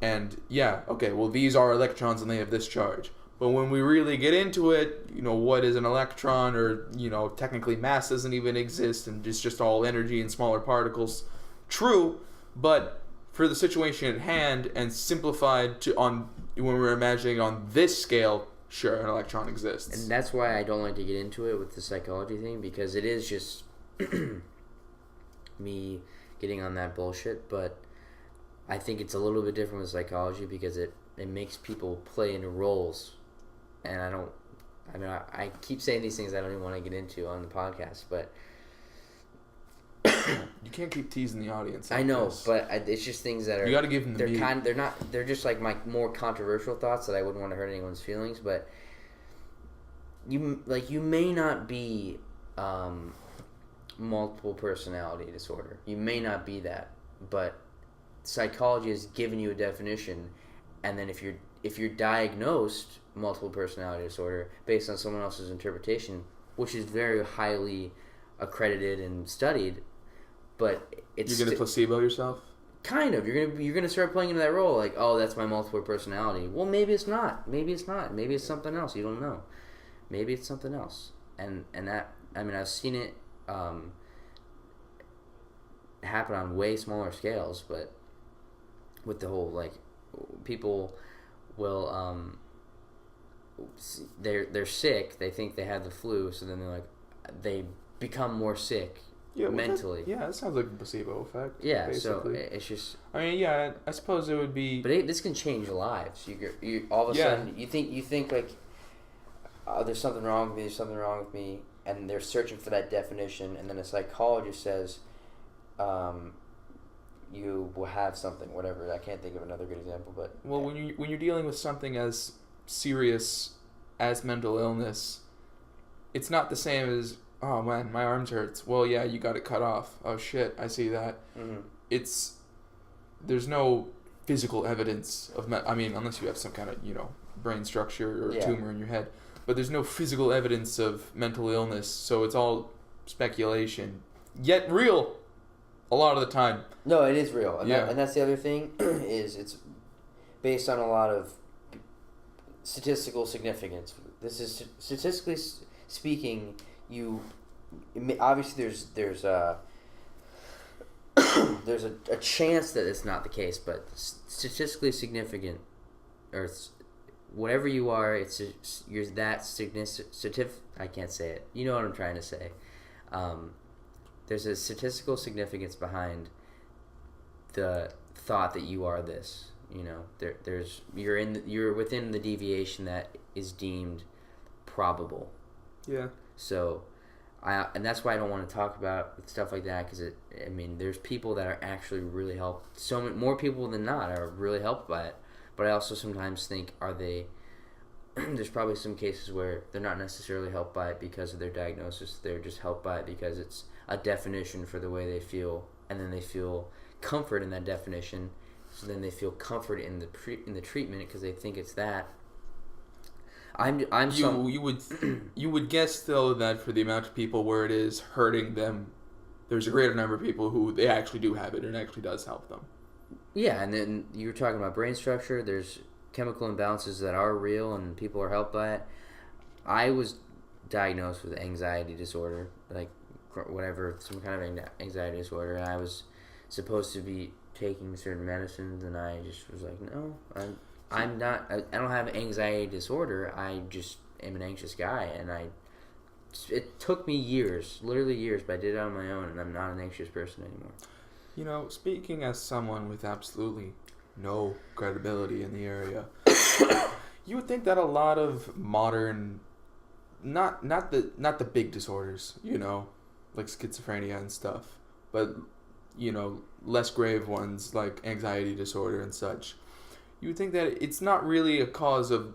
And, yeah, okay, well, these are electrons and they have this charge. But when we really get into it, what is an electron, or, technically mass doesn't even exist and it's just all energy and smaller particles. True, but for the situation at hand and simplified when we're imagining on this scale, sure, an electron exists.
And that's why I don't like to get into it with the psychology thing, because it is just me getting on that bullshit. But I think it's a little bit different with psychology, because it makes people play into roles. And I mean, I keep saying these things I don't even want to get into on the podcast, but
you can't keep teasing the audience.
I know, but it's just things that are.
You got to give them the meat.
They're not. They're just like my more controversial thoughts that I wouldn't want to hurt anyone's feelings. But you may not be multiple personality disorder. You may not be that, but psychology has given you a definition, and then if you're diagnosed multiple personality disorder based on someone else's interpretation, which is very highly accredited and studied, but it's
you're gonna placebo yourself.
Kind of. You're gonna start playing into that role, like, oh, that's my multiple personality. Well, maybe it's not. Maybe it's not. Maybe it's something else. You don't know. Maybe it's something else. And that, I mean, I've seen it happen on way smaller scales, but with the whole, like, people will they're sick. They think they have the flu, so then they become more sick mentally.
That sounds like a placebo effect.
Yeah,
basically.
So it's just.
I mean, yeah, I suppose it would be.
But this can change lives. You all of a sudden you think like, there's something wrong with me. There's something wrong with me, and they're searching for that definition, and then a psychologist says, you will have something, whatever. I can't think of another good example, but.
Well, when you're dealing with something as serious as mental illness, it's not the same as, oh man, my arms hurts. Well, yeah, you got it cut off. Oh shit, I see that.
Mm-hmm.
There's no physical evidence of I mean, unless you have some kind of, brain structure or tumor in your head, but there's no physical evidence of mental illness, so it's all speculation, yet real a lot of the time.
No, it is real, and that's the other thing is it's based on a lot of statistical significance. This is statistically speaking. Obviously there's a chance that it's not the case, but statistically significant, or whatever you are, you're that I can't say it. You know what I'm trying to say. There's a statistical significance behind the thought that you are this. You're within the deviation that is deemed probable.
Yeah.
So, and that's why I don't want to talk about stuff like that, because there's people that are actually really helped. So many more people than not are really helped by it. But I also sometimes think, are they? There's probably some cases where they're not necessarily helped by it because of their diagnosis. They're just helped by it because it's a definition for the way they feel, and then they feel comfort in that definition. So then they feel comfort in the treatment because they think it's that.
You would guess though that for the amount of people where it is hurting them, there's a greater number of people who they actually do have it and it actually does help them.
Yeah, and then you were talking about brain structure. There's chemical imbalances that are real and people are helped by it. I was diagnosed with anxiety disorder, like whatever, some kind of anxiety disorder, and I was supposed to be taking certain medicines, and I just was like, no, I'm not. I don't have anxiety disorder. I just am an anxious guy, and it took me years, literally years, but I did it on my own, and I'm not an anxious person anymore.
Speaking as someone with absolutely no credibility in the area, you would think that a lot of modern, not the big disorders, like schizophrenia and stuff, but less grave ones like anxiety disorder and such. You would think that it's not really a cause of,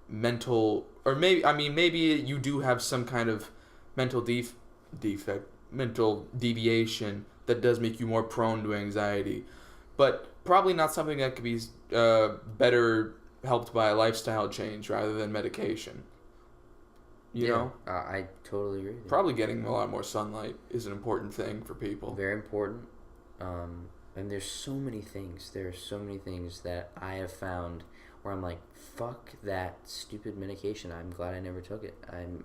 mental, or maybe you do have some kind of mental defect, mental deviation that does make you more prone to anxiety, but probably not something that could be better helped by a lifestyle change rather than medication. You know?
I totally agree.
Probably getting a lot more sunlight is an important thing for people.
Very important. And there's so many things. There are so many things that I have found where I'm like, fuck that stupid medication. I'm glad I never took it. I'm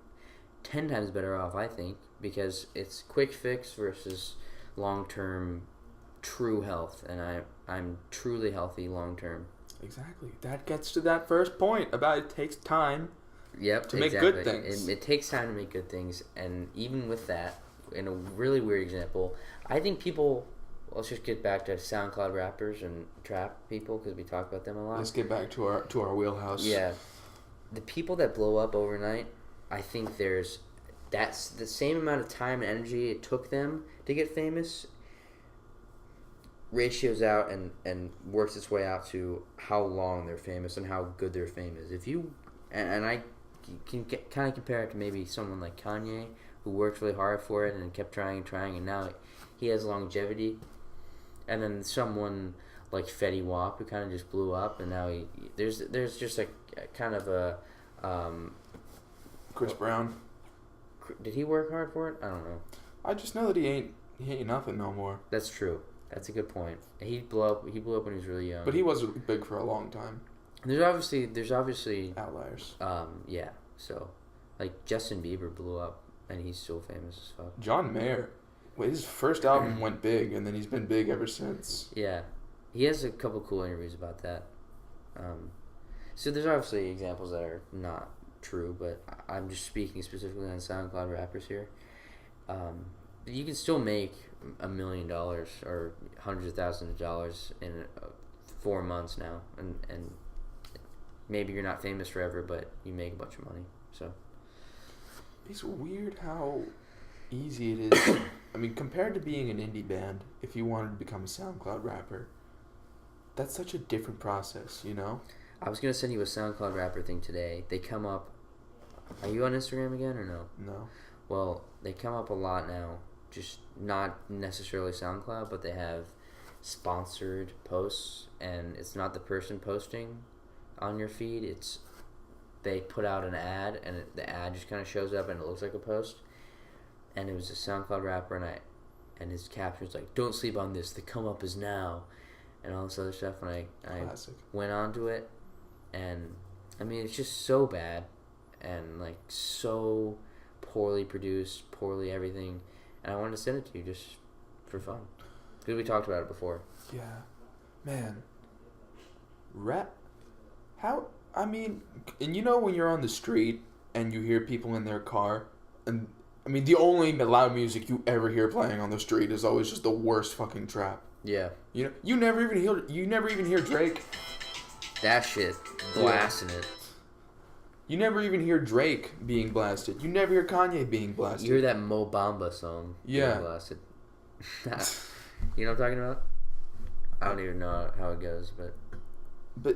10 times better off, I think, because it's quick fix versus long-term true health. And I'm truly healthy long-term.
Exactly. That gets to that first point about it takes time to make good things.
It takes time to make good things. And even with that, in a really weird example, I think people... Let's just get back to SoundCloud rappers and trap people because we talk about them a lot.
Let's get back to our wheelhouse.
Yeah. the people that blow up overnight, I think that's the same amount of time and energy it took them to get famous ratios out and works its way out to how long they're famous and how good their fame is. If you and I can kind of compare it to maybe someone like Kanye, who worked really hard for it and kept trying, and now he has longevity. And then someone like Fetty Wap, who kind of just blew up, and now there's just a kind of a
Chris Brown.
Did he work hard for it? I don't know.
I just know that he ain't nothing no more.
That's true. That's a good point. He blew up when he was really young.
But he was big for a long time.
There's obviously
Outliers.
Yeah. So, like Justin Bieber blew up, and he's still famous as fuck.
John Mayer. His first album went big, and then he's been big ever since.
Yeah, he has a couple cool interviews about that. So there's obviously examples that are not true, but I'm just speaking specifically on SoundCloud rappers here. You can still make $1 million or hundreds of thousands of dollars in 4 months now, and maybe you're not famous forever, but you make a bunch of money. So
it's weird how easy it is. I mean, compared to being an indie band, if you wanted to become a SoundCloud rapper, that's such a different process, you know?
I was gonna send you a SoundCloud rapper thing today. They come up. Are you on Instagram again or no?
No.
Well, they come up a lot now. Just not necessarily SoundCloud, but they have sponsored posts, and it's not the person posting on your feed. It's they put out an ad, and the ad just kind of shows up, and it looks like a post. And it was a SoundCloud rapper, and his caption was like, "Don't sleep on this. The come up is now," and all this other stuff. And I went onto it, and I mean it's just so bad, and like so poorly produced, poorly everything. And I wanted to send it to you just for fun, because we talked about it before.
Yeah, man. How? I mean, and you know when you're on the street and you hear people in their car, and I mean the only loud music you ever hear playing on the street is always just the worst fucking trap.
Yeah.
You know, you never even hear Drake.
That shit blasting it.
You never even hear Drake being blasted. You never hear Kanye being blasted.
You hear that Mo Bamba song being blasted. You know what I'm talking about? I don't even know how it goes,
but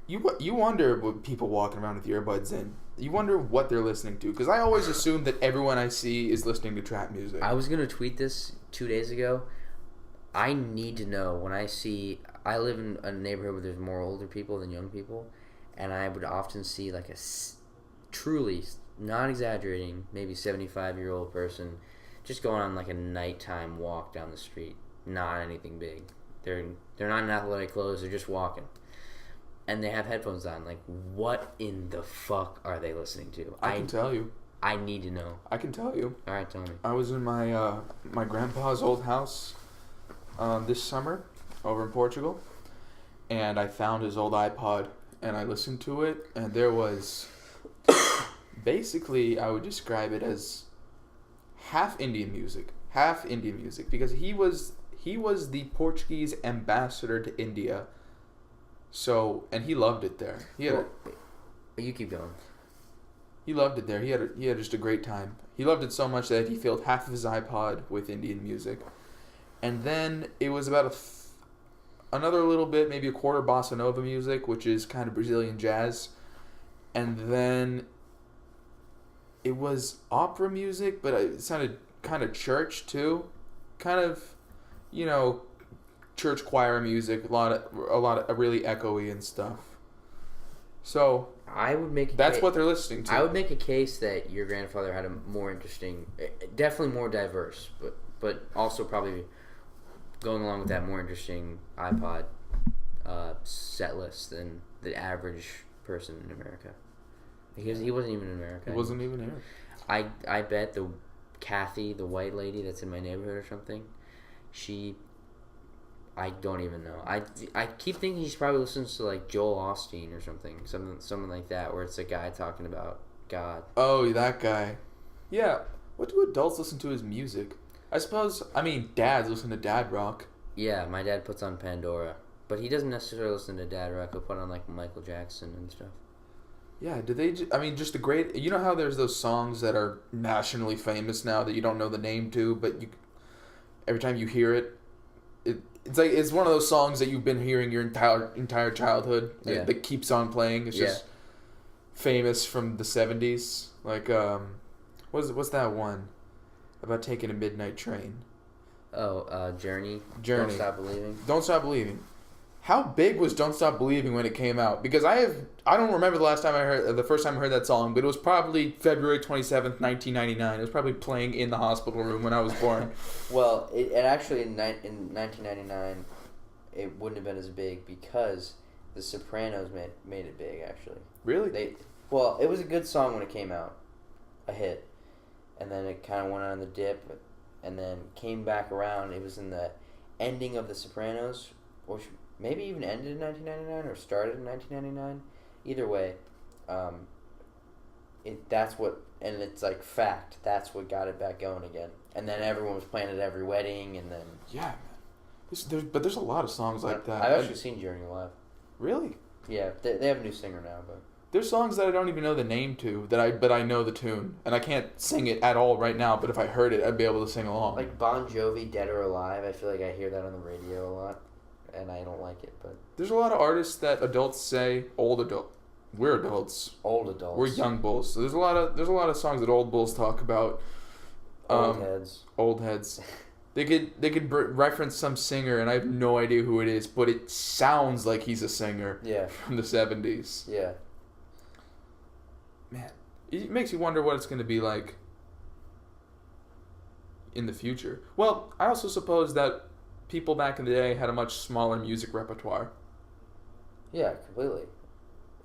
you wonder what people walking around with earbuds in. You wonder what they're listening to, because I always assume that everyone I see is listening to trap music.
I was gonna tweet this 2 days ago. I need to know when I live in a neighborhood where there's more older people than young people, and I would often see like a truly, not exaggerating, maybe 75-year-old person just going on like a nighttime walk down the street. Not anything big. They're not in athletic clothes. They're just walking, and they have headphones on. Like, what in the fuck are they listening to?
I can tell you.
I need to know.
I can tell you.
All right, tell me.
I was in my my grandpa's old house this summer over in Portugal, and I found his old iPod, and I listened to it, and there was basically, I would describe it as half Indian music, because he was the Portuguese ambassador to India. So, and he loved it there.
You keep going.
He loved it there. He had just a great time. He loved it so much that he filled half of his iPod with Indian music. And then it was about another little bit, maybe a quarter bossa nova music, which is kind of Brazilian jazz. And then it was opera music, but it sounded kind of church too. Kind of, you know, church choir music, a lot of really echoey and stuff. So
I would make
that's what they're listening to.
I would make a case that your grandfather had a more interesting, definitely more diverse, but also probably going along with that more interesting iPod set list than the average person in America. Because he wasn't even in America.
He wasn't even here.
I bet the Kathy, the white lady that's in my neighborhood or something, I don't even know. I keep thinking she probably listens to like Joel Osteen or something like that, where it's a guy talking about God.
Oh, that guy. Yeah. What do adults listen to as music? I suppose. I mean, dads listen to dad rock.
Yeah, my dad puts on Pandora. But he doesn't necessarily listen to dad rock. He'll put on like Michael Jackson and stuff.
Yeah, do they? I mean, just the great. You know how there's those songs that are nationally famous now that you don't know the name to, but you every time you hear it, it's like it's one of those songs that you've been hearing your entire childhood that keeps on playing. It's just famous from the 70s. Like what's that one about taking a midnight train?
Oh, Journey.
Journey.
Don't Stop Believing.
Don't Stop Believing. How big was Don't Stop Believing when it came out? Because I don't remember the first time I heard that song, but it was probably February 27th, 1999. It was probably playing in the hospital room when I was born.
Well, it actually in 1999, it wouldn't have been as big because The Sopranos made it big, actually.
Really?
Well, it was a good song when it came out, a hit, and then it kind of went on the dip, and then came back around. It was in the ending of The Sopranos, which maybe even ended in 1999 or started in 1999. Either way, and it's like fact. That's what got it back going again. And then everyone was playing it at every wedding, and then
yeah, man. There's a lot of songs like that.
I've actually seen Journey live.
Really?
Yeah, they have a new singer now, but
there's songs that I don't even know the name to but I know the tune, and I can't sing it at all right now. But if I heard it, I'd be able to sing along.
Like Bon Jovi, Dead or Alive. I feel like I hear that on the radio a lot. And I don't like it, but
there's a lot of artists that adults say we're adults.
Old adults.
We're young bulls. So there's a lot of songs that old bulls talk about. Old heads. They could reference some singer, and I have no idea who it is, but it sounds like he's a singer.
Yeah.
From the 70s.
Yeah.
Man, it makes you wonder what it's going to be like in the future. Well, I also suppose that people back in the day had a much smaller music repertoire.
Yeah, completely.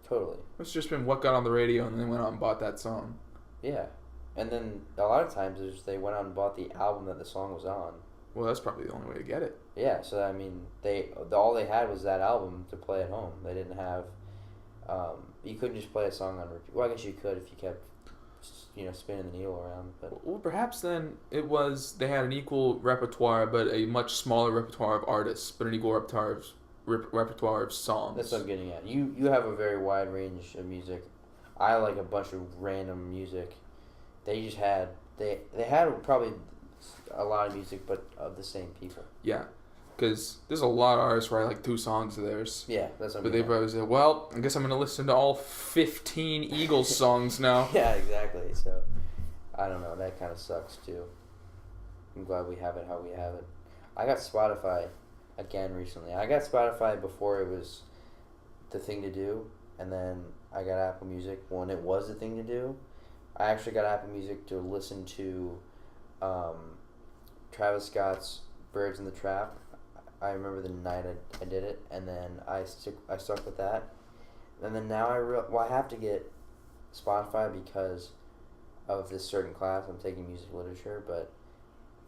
Totally.
It's just been what got on the radio and then went out and bought that song.
Yeah. And then a lot of times they went out and bought the album that the song was on.
Well, that's probably the only way to get it.
Yeah, so I mean, all they had was that album to play at home. They didn't have, you couldn't just play a song on repeat. Well, I guess you could if you kept, spinning the needle around. But
well, perhaps then they had an equal repertoire, but a much smaller repertoire of artists, but an equal repertoire of songs.
That's what I'm getting at. You have a very wide range of music. I like a bunch of random music. They just had they had probably a lot of music, but of the same people.
Yeah, because there's a lot of artists where I like 2 songs of theirs.
Yeah, that's what I'm
But they probably said, well, I guess I'm going to listen to all 15 Eagles songs now.
Yeah, exactly. So, I don't know. That kind of sucks, too. I'm glad we have it how we have it. I got Spotify again recently. I got Spotify before it was the thing to do, and then I got Apple Music when it was the thing to do. I actually got Apple Music to listen to Travis Scott's Birds in the Trap. I remember the night I did it, and then I stuck with that. And then now I have to get Spotify because of this certain class. I'm taking music literature, but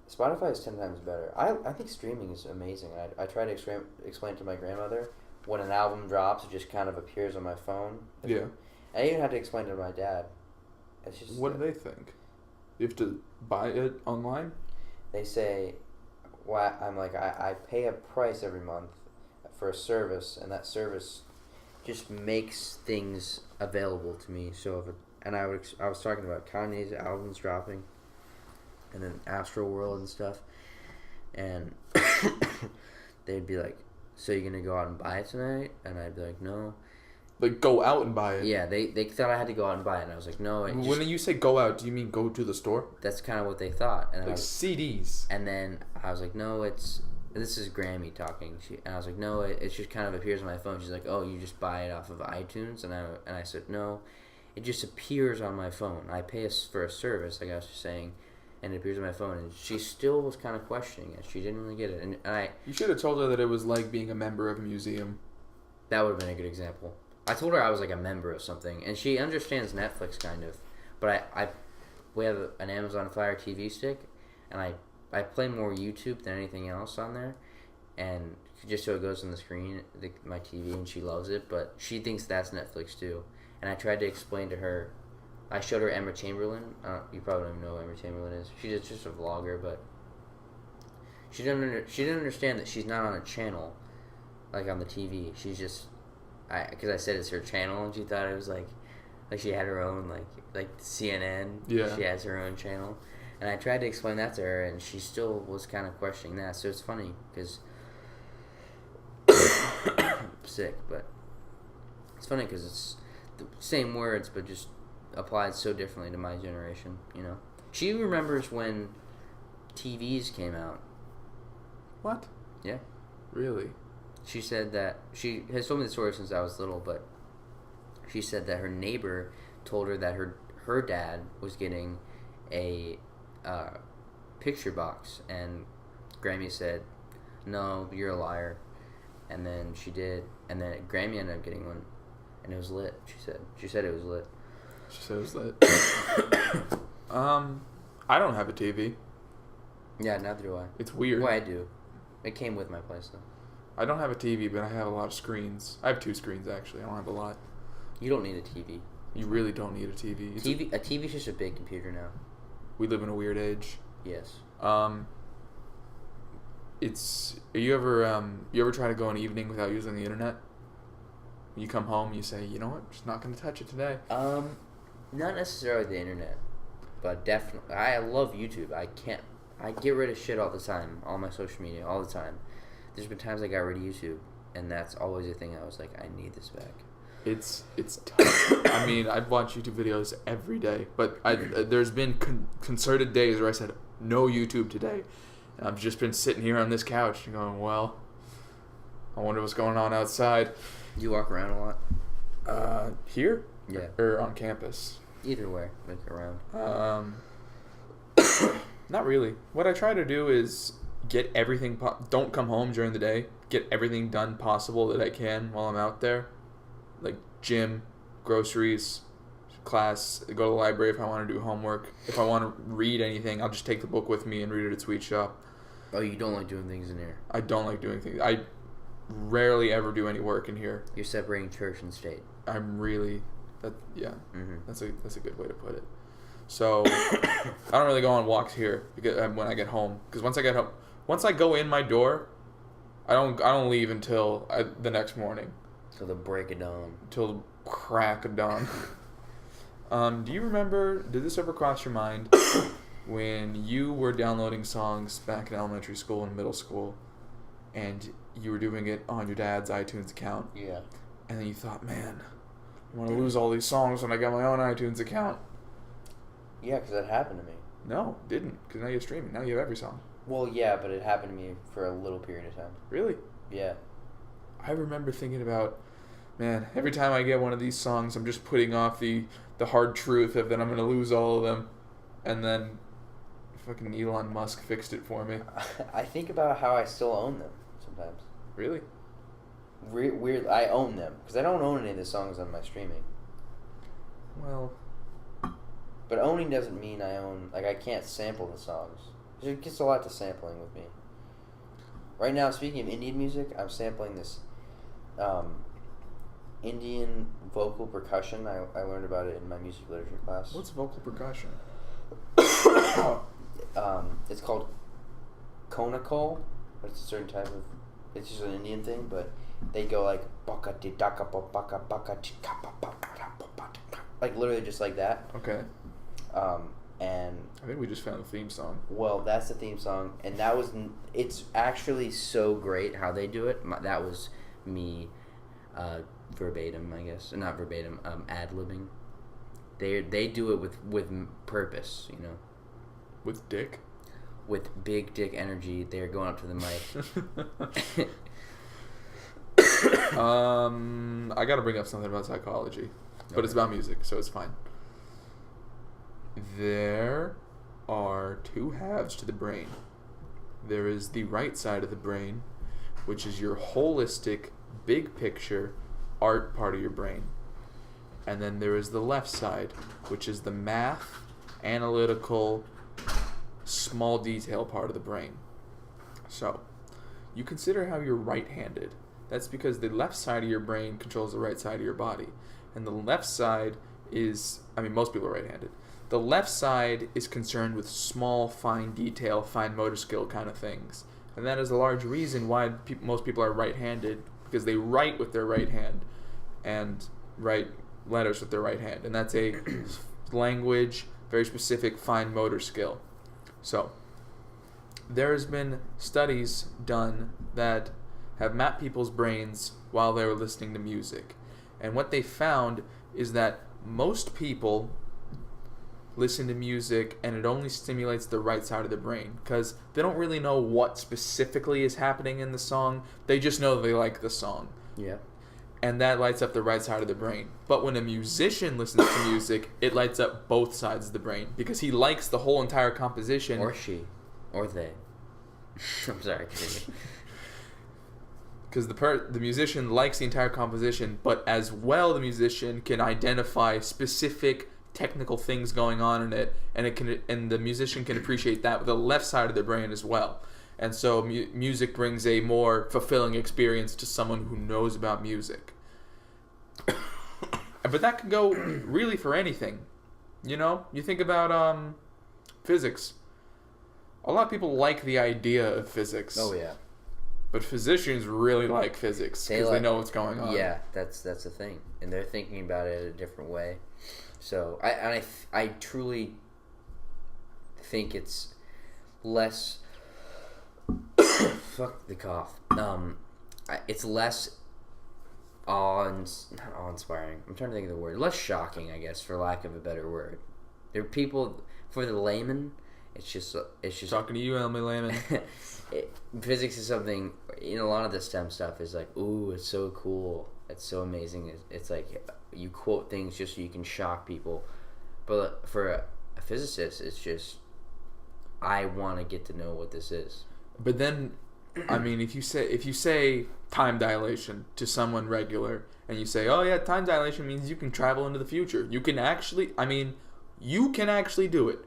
Spotify is 10 times better. I think streaming is amazing. I try to explain to my grandmother when an album drops, it just kind of appears on my phone.
Yeah.
I even had to explain it to my dad. It's just
what do they think? You have to buy it online?
They say, well, I'm like, I pay a price every month for a service, and that service just makes things available to me. So I was talking about Kanye's albums dropping, and then Astroworld and stuff, and they'd be like, so you're gonna go out and buy it tonight? And I'd be like, no.
Like, go out and buy it?
Yeah, they thought I had to go out and buy it, and I was like, no.
When you say go out, do you mean go to the store?
That's kind of what they thought. And
like CDs.
And then I was like, no, this is Grammy talking. And I was like, no, it just kind of appears on my phone. She's like, oh, you just buy it off of iTunes? And I said, no, it just appears on my phone. I pay for a service, like I was just saying, and it appears on my phone. And she still was kind of questioning it. She didn't really get it. And
You should have told her that it was like being a member of a museum.
That would have been a good example. I told her I was like a member of something, and she understands Netflix kind of, but we have an Amazon Fire TV stick, and I play more YouTube than anything else on there, and just so it goes on the screen, my TV, and she loves it, but she thinks that's Netflix too, and I tried to explain to her, I showed her Emma Chamberlain. You probably don't even know who Emma Chamberlain is. She's just a vlogger, but she didn't understand that she's not on a channel like on the TV. She's just, because I said it's her channel, and she thought it was like she had her own like CNN.
Yeah.
She has her own channel, and I tried to explain that to her, and she still was kind of questioning that. So it's funny because sick, but it's funny because it's the same words, but just applied so differently to my generation. You know, she remembers when TVs came out.
What?
Yeah.
Really?
She said that she has told me the story since I was little, but she said that her neighbor told her that her dad was getting a picture box, and Grammy said, "No, you're a liar." And then she did, and then Grammy ended up getting one, and it was lit. She said it was lit.
She said it was lit. I don't have a TV.
Yeah, neither do I.
It's weird.
Well, I do. It came with my place though.
I don't have a TV, but I have a lot of screens. I have 2 screens actually. I don't have a lot.
You don't need a TV.
You really don't need a TV.
A TV's just a big computer now.
We live in a weird age.
Yes.
You ever try to go an evening without using the internet? You come home, you say, you know what, I'm just not gonna touch it today.
Not necessarily the internet, but definitely I love YouTube. I get rid of shit all the time, all my social media, all the time. There's been times I got rid of YouTube, and that's always a thing I was like, I need this back.
It's tough. I mean, I've watched YouTube videos every day, but there's been concerted days where I said, no YouTube today. And I've just been sitting here on this couch and going, well, I wonder what's going on outside.
You walk around a lot?
Here?
Yeah.
Or on campus?
Either way, like around.
Not really. What I try to do is get everything, don't come home during the day, get everything done possible that I can while I'm out there. Like gym, groceries, class, go to the library if I want to do homework. If I want to read anything, I'll just take the book with me and read it at Sweet Shop.
Oh, you don't like doing things in here?
I don't like doing things. I rarely ever do any work in here.
You're separating church and state.
I'm really, yeah,
Mm-hmm.
that's a good way to put it. So I don't really go on walks here when I get home, because once I go in my door, I don't leave until the next morning.
Till the break of dawn.
Till the crack of dawn. Do you remember? Did this ever cross your mind when you were downloading songs back in elementary school and middle school, and you were doing it on your dad's iTunes account?
Yeah.
And then you thought, man, I want to lose all these songs when I got my own iTunes account.
Yeah, because that happened to me.
No, didn't, because now you're streaming. Now you have every song.
Well, yeah, but it happened to me for a little period of time.
Really?
Yeah.
I remember thinking about, man, every time I get one of these songs, I'm just putting off the hard truth of that I'm going to lose all of them. And then fucking Elon Musk fixed it for me.
I think about how I still own them sometimes.
Really?
Weird. I own them because I don't own any of the songs on my streaming.
Well,
but owning doesn't mean I own. Like, I can't sample the songs. It gets a lot to sampling with me. Right now, speaking of Indian music, I'm sampling this Indian vocal percussion. I learned about it in my music literature class.
what's vocal percussion?
It's called konakol, but it's a certain type of. It's just an Indian thing, but they go like like literally just like that.
Okay.
And
I think we just found the theme song.
well, that's the theme song, and that was. It's actually so great how they do it. That was me, verbatim, I guess, not verbatim, ad-libbing. They do it with purpose, you know.
With dick?
With big dick energy, they're going up to the mic.
I gotta bring up something about psychology, but it's about music, so it's fine. There are 2 halves to the brain. There is the right side of the brain, which is your holistic, big picture, art part of your brain. And then there is the left side, which is the math, analytical, small detail part of the brain. So, you consider how you're right-handed. That's because the left side of your brain controls the right side of your body. And the left side is, most people are right-handed. The left side is concerned with small, fine detail, fine motor skill kind of things. And that is a large reason why most people are right-handed
because they write with their right hand and write letters with their right hand. And that's a language, very specific fine motor skill. So there's been studies done that have mapped people's brains while they were listening to music. And what they found is that most people listen to music and it only stimulates the right side of the brain because they don't really know what specifically is happening in the song. They just know they like the song.
Yeah.
And that lights up the right side of the brain. But when a musician listens to music, it lights up both sides of the brain because he likes the whole entire composition.
Or she. Or they. I'm sorry, continue.
Because the musician likes the entire composition, but as well the musician can identify specific technical things going on in it, and the musician can appreciate that with the left side of the brain as well. And so music brings a more fulfilling experience to someone who knows about music. But that can go really for anything. You know, you think about physics. A lot of people like the idea of physics.
Oh yeah.
But physicians really like physics because they know what's going on.
Yeah, that's the thing, and they're thinking about it a different way. So I truly think it's less. Fuck the cough. It's less not awe-inspiring. I'm trying to think of the word. Less shocking, I guess, for lack of a better word. There are people, for the layman, it's just
talking to you, Emily Layman.
Physics is something. A lot of the STEM stuff is like, ooh, it's so cool, it's so amazing. It's like you quote things just so you can shock people. But for a physicist, it's just, I want to get to know what this is.
But then, I mean, if you say time dilation to someone regular, and you say, oh yeah, time dilation means you can travel into the future. You can actually do it.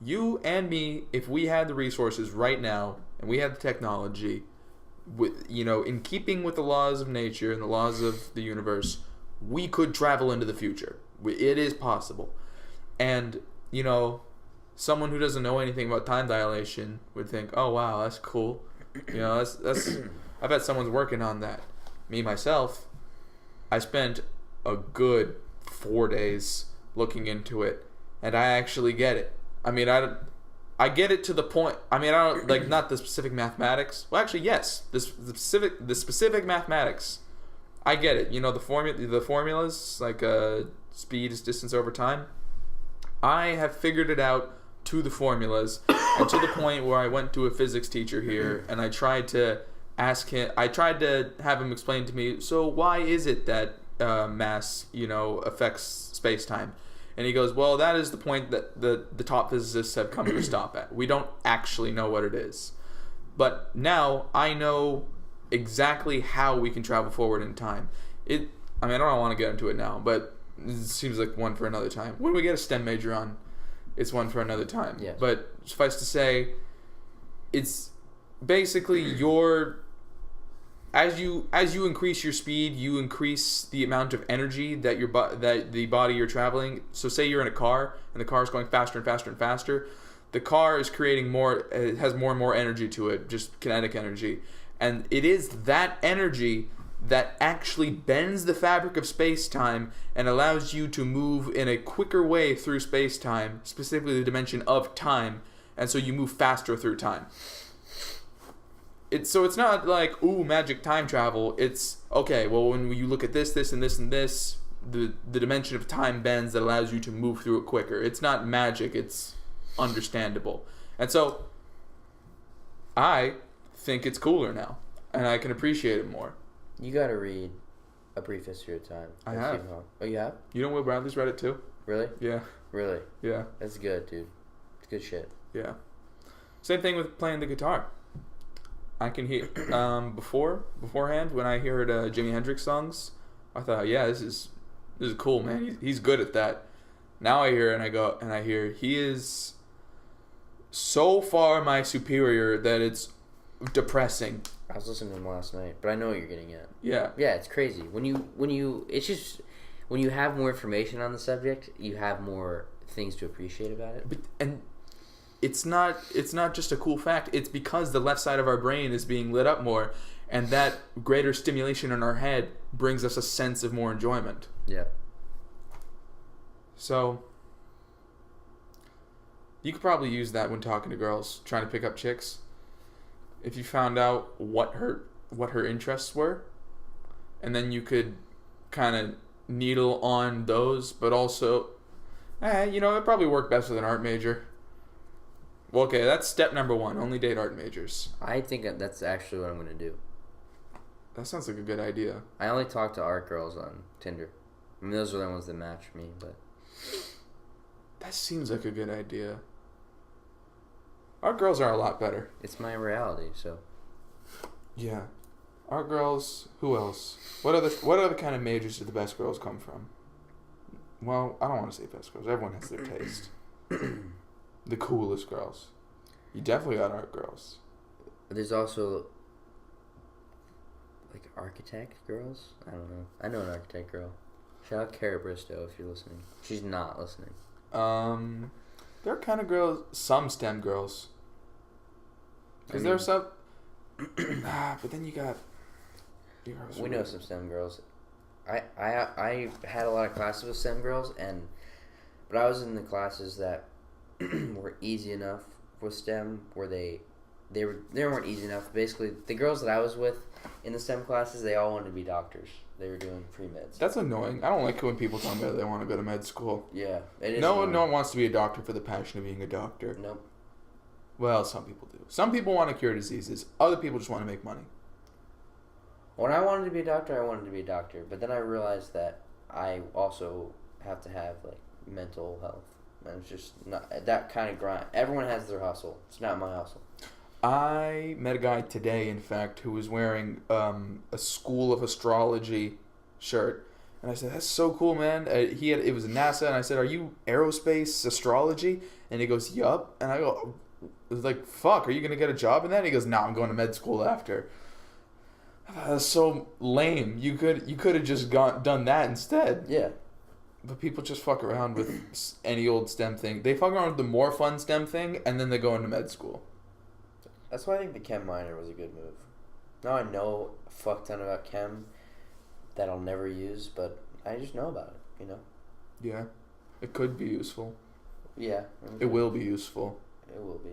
You and me, if we had the resources right now and we had the technology, in keeping with the laws of nature and the laws of the universe, we could travel into the future. It is possible. And, someone who doesn't know anything about time dilation would think, oh wow, that's cool. That's I bet someone's working on that. Me, myself, I spent a good 4 days looking into it, and I actually get it. I mean, I get it to the point. I mean, I don't like not the specific mathematics. Well, actually, yes, the specific mathematics. I get it. The formulas like speed is distance over time. I have figured it out to the formulas, and to the point where I went to a physics teacher here, and I tried to ask him. I tried to have him explain to me. So why is it that mass, affects space-time? And he goes, well, that is the point that the top physicists have come to a stop at. We don't actually know what it is. But now I know exactly how we can travel forward in time. I don't want to get into it now, but it seems like one for another time. When we get a STEM major on, it's one for another time.
Yes.
But suffice to say, it's basically as you increase your speed, you increase the amount of energy that that the body you're traveling. So say you're in a car and the car is going faster and faster and faster. The car is creating more. It has more and more energy to it, just kinetic energy, and it is that energy that actually bends the fabric of space-time and allows you to move in a quicker way through space-time, specifically the dimension of time, and so you move faster through time. It's not like, ooh, magic time travel. It's, okay, well, when you look at this, this, and this, and this, the dimension of time bends that allows you to move through it quicker. It's not magic. It's understandable. And so I think it's cooler now, and I can appreciate it more.
You got to read A Brief History of Time.
I have.
Oh, you have?
You know Will Bradley's read it too?
Really?
Yeah.
Really?
Yeah.
That's good, dude. It's good shit.
Yeah. Same thing with playing the guitar. I can hear beforehand when I heard Jimi Hendrix songs, I thought, yeah, this is cool, man. He's good at that. Now I hear it and I hear he is so far my superior that it's depressing.
I was listening to him last night, but I know what you're getting at.
Yeah.
Yeah, it's crazy. When you have more information on the subject, you have more things to appreciate about it.
And
it's not just a cool fact. It's because the left side of our brain is being lit up more, and that greater stimulation in our head brings us a sense of more enjoyment.
Yeah.
So you could probably use that when talking to girls, trying to pick up chicks. If you found out what her interests were, and then you could kind of needle on those, but also, it probably worked best with an art major. Well, okay, that's step number 1. Only date art majors.
I think that's actually what I'm going to do.
That sounds like a good idea.
I only talk to art girls on Tinder. I mean, those are the ones that match me, but...
That seems like a good idea. Art girls are a lot better.
It's my reality, so...
Yeah. Art girls, who else? What other kind of majors do the best girls come from? Well, I don't want to say best girls. Everyone has their taste. The coolest girls. You definitely got art girls.
There's also... like architect girls? I don't know. I know an architect girl. Shout out Cara Bristow if you're listening. She's not listening.
There are kind of girls, some STEM girls. Because there are some... but then you got...
We know some STEM girls. I had a lot of classes with STEM girls, but I was in the classes that were easy enough with STEM, where they weren't easy enough. Basically, the girls that I was with in the STEM classes, they all wanted to be doctors. They were doing pre-meds.
That's annoying. I don't like when people tell me that they want to go to med school.
Yeah, it is.
No one wants to be a doctor for the passion of being a doctor.
Nope.
Well, some people do. Some people want to cure diseases. Other people just want to make money.
When I wanted to be a doctor, I wanted to be a doctor. But then I realized that I also have to have like mental health. And it's just not that kind of grind. Everyone has their hustle. It's not my hustle.
I met a guy today, in fact, who was wearing a School of Astrology shirt. And I said, that's so cool, man. It was NASA, and I said, are you aerospace astrology? And he goes, yup. And I go, I was like, fuck, are you going to get a job in that? And he goes, nah, I'm going to med school after. That's so lame. You could have just done that instead.
Yeah.
But people just fuck around with any old STEM thing. They fuck around with the more fun STEM thing, and then they go into med school.
That's why I think the chem minor was a good move. Now I know a fuck ton about chem that I'll never use, but I just know about it, you know?
Yeah. It could be useful.
Yeah.
It will be useful.
It will be.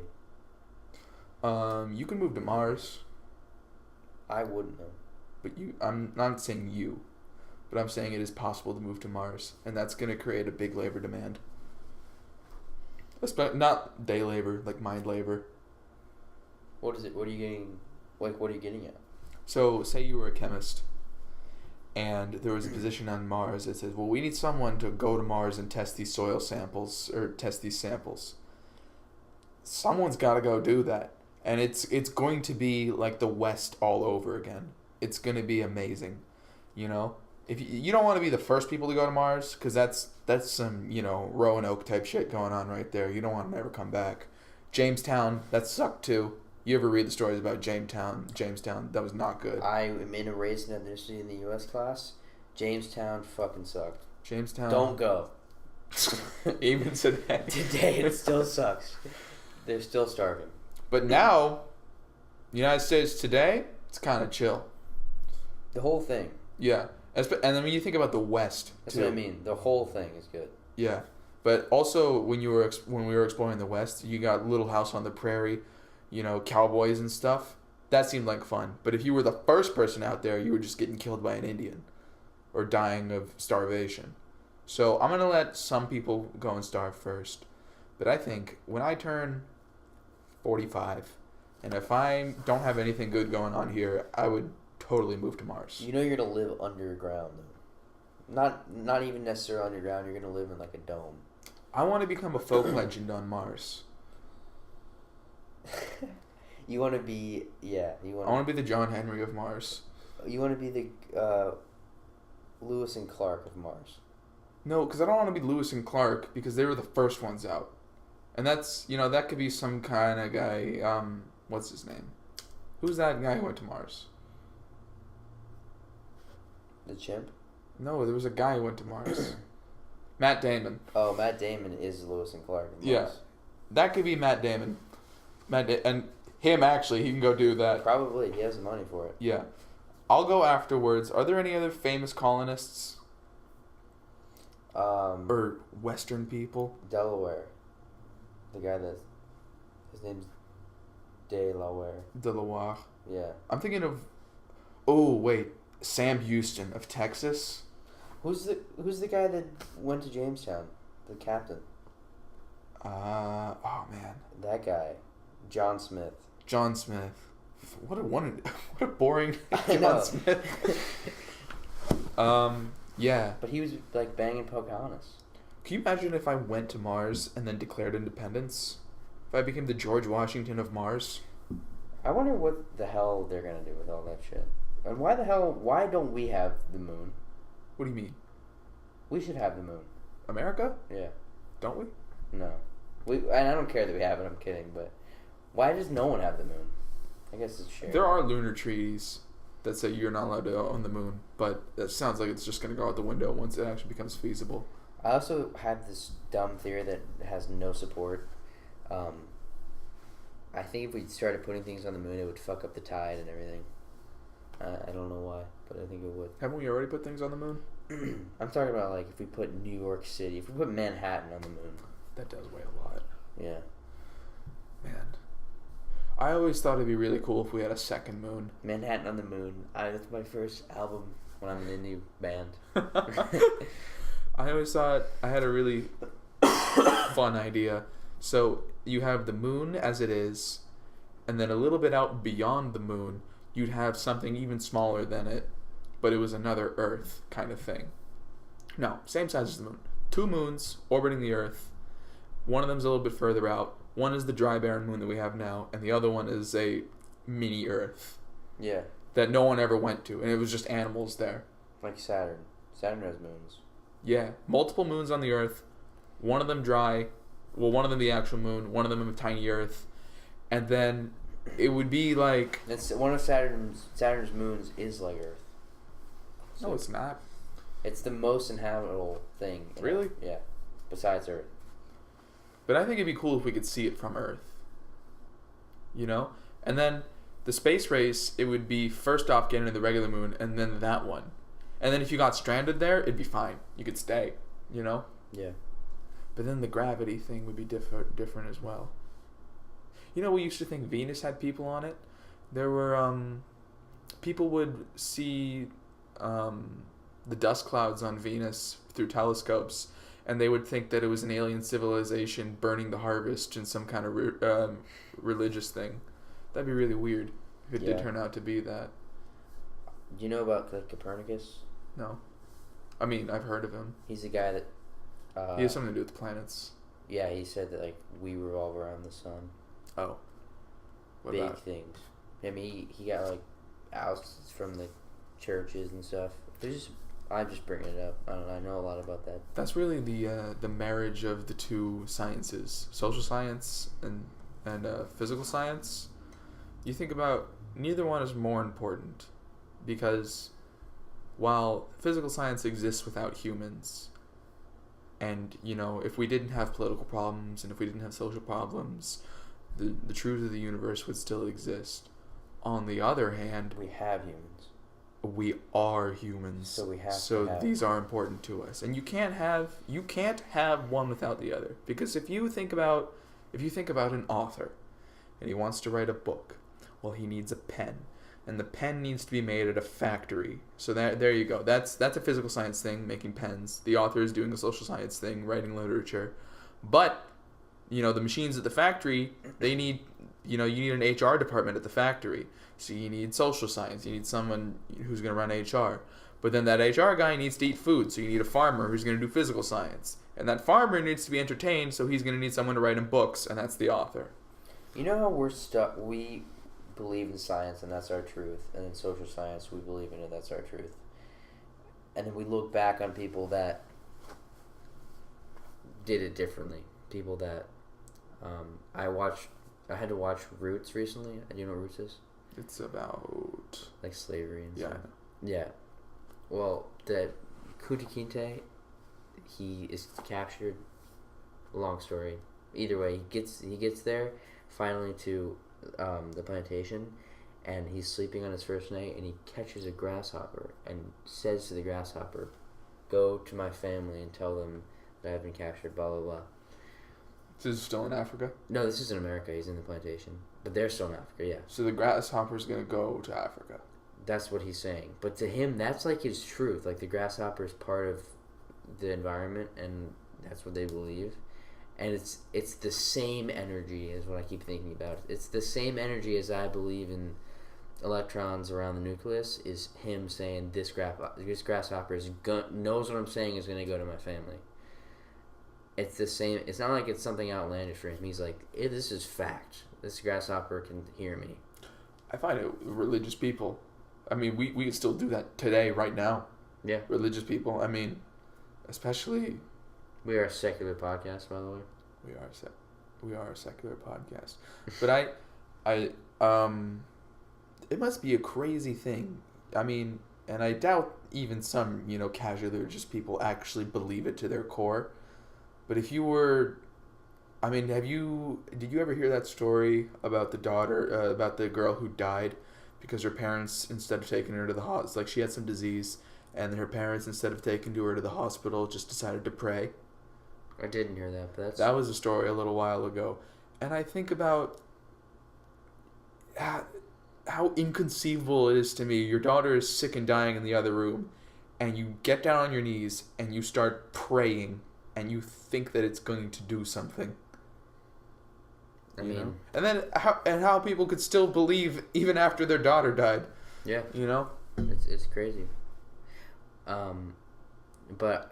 You can move to Mars.
I wouldn't know.
But I'm not saying you, but I'm saying it is possible to move to Mars, and that's going to create a big labor demand. Not day labor, like mind labor.
What is it? What are you getting? Like, what are you getting at?
So, say you were a chemist, and there was a position on Mars that says, well, we need someone to go to Mars and test these soil samples, or test these samples. Someone's got to go do that. And it's going to be like the West all over again. It's going to be amazing, you know? If you don't want to be the first people to go to Mars, because that's some, Roanoke type shit going on right there. You don't want to never come back. Jamestown, that sucked too. You ever read the stories about Jamestown? That was not good.
I am in a race and ethnicity in the U.S. class. Jamestown fucking sucked.
Jamestown.
Don't go.
Even today.
Today it still sucks. They're still starving.
But now, the United States today, it's kind of chill.
The whole thing.
Yeah. And then when you think about the West,
That's
too.
what I mean. The whole thing is good.
Yeah. But also, when we were exploring the West, you got Little House on the Prairie, cowboys and stuff. That seemed like fun. But if you were the first person out there, you were just getting killed by an Indian or dying of starvation. So I'm going to let some people go and starve first. But I think when I turn 45, and if I don't have anything good going on here, I would totally move to Mars.
You know you're going to live underground, though. Not even necessarily underground. You're going to live in like a dome.
I want to become a folk legend on Mars.
You want to be, I
want to be the John Henry of Mars.
You want to be the Lewis and Clark of Mars.
No, because I don't want to be Lewis and Clark because they were the first ones out. And that's, that could be some kind of guy, what's his name? Who's that guy who went to Mars?
The chimp?
No, there was a guy who went to Mars. Matt Damon.
Oh, Matt Damon is Lewis and Clark of Mars.
Yeah. That could be Matt Damon. And him actually, he can go do that.
Probably. He has the money for it.
Yeah. I'll go afterwards. Are there any other famous colonists or Western people?
Delaware. The guy that... His name's Delaware.
Delaware.
Yeah.
I'm thinking of... Oh, wait. Sam Houston of Texas.
Who's the guy that went to Jamestown? The captain.
Oh, man.
That guy. John Smith.
John Smith. What a boring
I
John
know.
Smith. Yeah.
But he was like banging Pocahontas.
Can you imagine if I went to Mars and then declared independence? If I became the George Washington of Mars?
I wonder what the hell they're gonna do with all that shit. And why don't we have the moon?
What do you mean?
We should have the moon.
America?
Yeah.
Don't we?
No. And I don't care that we have it, I'm kidding, but why does no one have the moon? I guess it's shared.
There are lunar treaties that say you're not allowed to own the moon, but that sounds like it's just going to go out the window once it actually becomes feasible.
I also have this dumb theory that has no support. I think if we started putting things on the moon, it would fuck up the tide and everything. I don't know why, but I think it would.
Haven't we already put things on the moon?
I'm talking about like if we put New York City, if we put Manhattan on the moon.
That does weigh a lot.
Yeah.
Man. I always thought it'd be really cool if we had a second moon.
Manhattan on the Moon. That's my first album when I'm in a new band.
I always thought I had a really fun idea. So you have the moon as it is, and then a little bit out beyond the moon, you'd have something even smaller than it, but it was another Earth kind of thing. No, same size as the moon. 2 moons orbiting the Earth. One of them's a little bit further out. One is the dry barren moon that we have now, and the other one is a mini Earth
Yeah.
that no one ever went to, and it was just animals there.
Like Saturn. Saturn has moons.
Yeah, multiple moons on the Earth. One of them dry. Well, one of them the actual moon. One of them a tiny Earth, and then it would be like.
That's one of Saturn's moons is like Earth.
No, it's not.
It's the most inhabitable thing.
Really?
Yeah. Besides Earth.
But I think it'd be cool if we could see it from Earth. You know? And then the space race, it would be first off getting to the regular moon, and then that one. And then if you got stranded there, it'd be fine. You could stay, you know?
Yeah.
But then the gravity thing would be different as well. You know, we used to think Venus had people on it. There were, people would see the dust clouds on Venus through telescopes, and they would think that it was an alien civilization burning the harvest in some kind of religious thing. That'd be really weird if it did turn out to be that.
Do you know about Copernicus?
No. I mean, I've heard of him.
He's the guy that...
He has something to do with the planets.
Yeah, he said that like we revolve around the sun.
Oh. What
Big
about?
things. I mean, he got like ousts from the churches and stuff. I'm just bringing it up. I know a lot about that.
That's really the marriage of the two sciences, social science and physical science. You think about neither one is more important, because while physical science exists without humans, and you know, if we didn't have political problems and if we didn't have social problems, the truth of the universe would still exist. On the other hand,
We have humans.
we are humans,
So we have
so
to have...
these are important to us, and you can't have one without the other. Because if you think about an author and he wants to write a book, well, he needs a pen, and the pen needs to be made at a factory. So there you go. That's a physical science thing, making pens. The author is doing a social science thing, writing literature. But you know, the machines at the factory, they need, you know, you need an HR department at the factory. So you need social science. You need someone who's going to run HR. But then that HR guy needs to eat food. So you need a farmer who's going to do physical science. And that farmer needs to be entertained. So he's going to need someone to write him books. And that's the author.
You know how we're stuck? We believe in science and that's our truth. And in social science, we believe in it, that's our truth. And then we look back on people that did it differently. People that... I had to watch Roots recently. Do you know what Roots is?
It's about...
Like slavery and
Yeah.
stuff. Yeah. Well, the Kunta Kinte, he is captured. Long story. Either way, he gets there finally to the plantation, and he's sleeping on his first night, and he catches a grasshopper and says to the grasshopper, "Go to my family and tell them that I've been captured." Blah blah blah.
This is still in Africa.
No, this is in America. He's in the plantation, but they're still in Africa. Yeah.
So the grasshopper's gonna go to Africa.
That's what he's saying. But to him, that's like his truth. Like the grasshopper is part of the environment, and that's what they believe. And it's the same energy is what I keep thinking about. It's the same energy as I believe in electrons around the nucleus. Is him saying this grasshopper knows what I'm saying is going to go to my family. It's the same. It's not like it's something outlandish for him. He's like, this is fact. This grasshopper can hear me.
I find it religious people. I mean, we can still do that today, right now.
Yeah.
Religious people. I mean, especially.
We are a secular podcast, by the way.
We are a secular podcast. But it must be a crazy thing. I mean, and I doubt even some, casual religious people actually believe it to their core. But if you were, I mean, did you ever hear that story about the about the girl who died because her parents, instead of taking her to the hospital, like she had some disease, and her parents, instead of taking her to the hospital, just decided to pray?
I didn't hear that, but
that was a story a little while ago. And I think about how inconceivable it is to me. Your daughter is sick and dying in the other room, and you get down on your knees and you start praying, and you think that it's going to do something.
I mean,
and then how people could still believe even after their daughter died.
Yeah. It's crazy. But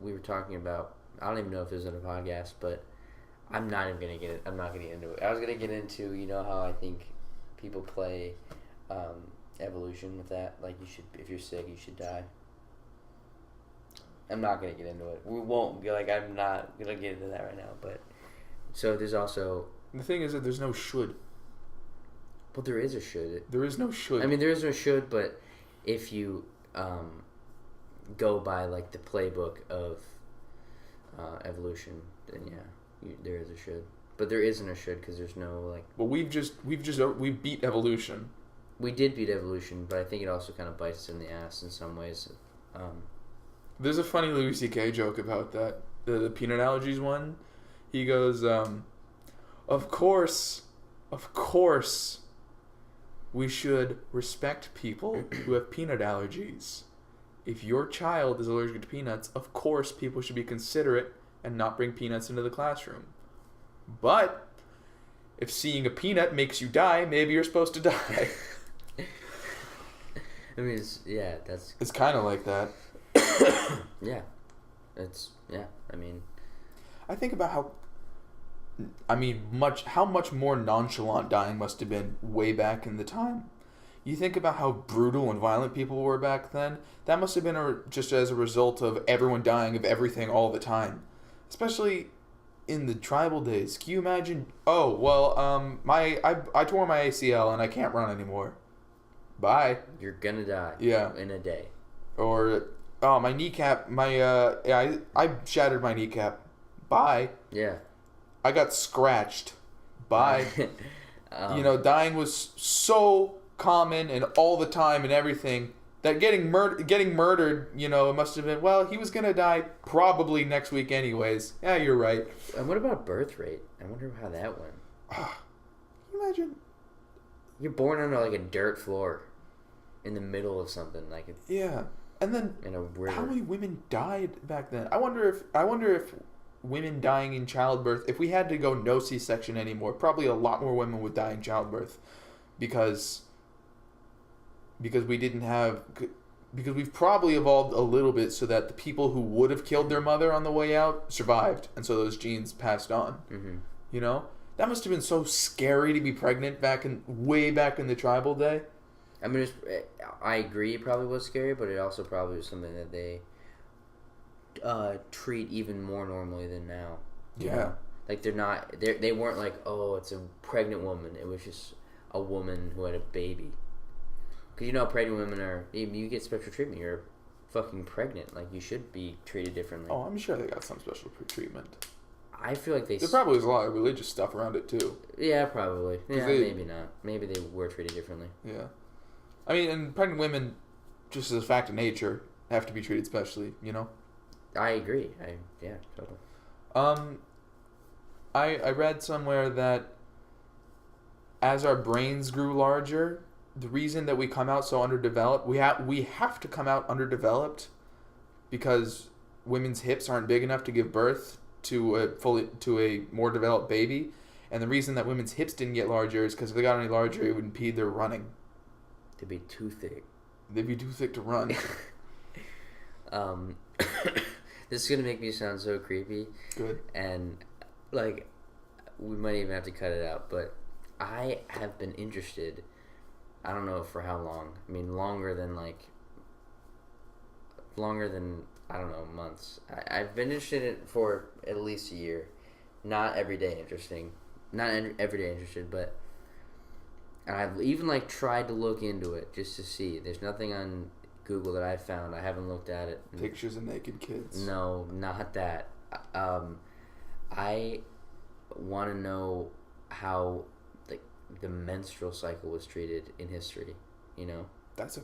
we were talking about, I don't even know if this is in a podcast, but I'm not even gonna get it. I'm not gonna get into it. I was gonna get into, how I think people play evolution with that. Like if you're sick, you should die. I'm not gonna get into it. We won't be like, I'm not gonna get into that right now. But so there's also,
the thing is that there's no should.
Well, there is a should.
There is no should.
I mean, there is no should, but if you go by like the playbook of evolution, then yeah, there is a should. But there isn't a should because there's no like.
But we beat evolution.
We did beat evolution, but I think it also kind of bites us in the ass in some ways.
There's a funny Louis C.K. joke about that. The peanut allergies one. He goes, of course, we should respect people who have peanut allergies. If your child is allergic to peanuts, of course people should be considerate and not bring peanuts into the classroom. But if seeing a peanut makes you die, maybe you're supposed to die.
I mean, it's
kind of like that.
Yeah.
I think about how much more nonchalant dying must have been way back in the time. You think about how brutal and violent people were back then. That must have been just as a result of everyone dying of everything all the time. Especially in the tribal days. Can you imagine? Oh, well, I tore my ACL and I can't run anymore. Bye.
You're gonna die.
Yeah.
In a day.
Or, oh, my kneecap, I shattered my kneecap. Bye.
Yeah.
I got scratched. Bye. Dying was so common and all the time and everything that getting murdered, it must have been, well, he was gonna die probably next week anyways. Yeah, you're right.
And what about birth rate? I wonder how that went.
Can you imagine?
You're born on like a dirt floor in the middle of something like it.
Yeah. And then
in a river.
How many women died back then? I wonder if women dying in childbirth, if we had to go no C-section anymore, probably a lot more women would die in childbirth because we've probably evolved a little bit so that the people who would have killed their mother on the way out survived, and so those genes passed on.
Mm-hmm.
That must have been so scary to be pregnant way back in the tribal day.
I mean, I agree it probably was scary, but it also probably was something that they treat even more normally than now.
Yeah.
Like they weren't like, oh, it's a pregnant woman. It was just a woman who had a baby. Because pregnant women you get special treatment. You're fucking pregnant. Like, you should be treated differently.
Oh, I'm sure they got some special treatment.
I feel like
There probably was a lot of religious stuff around it too.
Yeah, probably. Yeah,
they-
maybe not. Maybe they were treated differently.
Yeah. I mean, and pregnant women, just as a fact of nature, have to be treated specially, you know?
I agree. Yeah, totally.
I read somewhere that as our brains grew larger, the reason that we come out so underdeveloped, we have to come out underdeveloped because women's hips aren't big enough to give birth to a more developed baby, and the reason that women's hips didn't get larger is because if they got any larger, it would impede their running.
To be too thick.
They'd be too thick to run.
This is gonna make me sound so creepy,
Good.
and like we might even have to cut it out. But I have been interested. I don't know for how long. I mean, longer than I don't know, months. I've been interested in it for at least a year. Not every day interesting. Not every day interested, but and I've even like tried to look into it just to see. There's nothing on Google that I found. I haven't looked at it.
Pictures of naked kids.
No, not that. I want to know how like the menstrual cycle was treated in history. You know,
That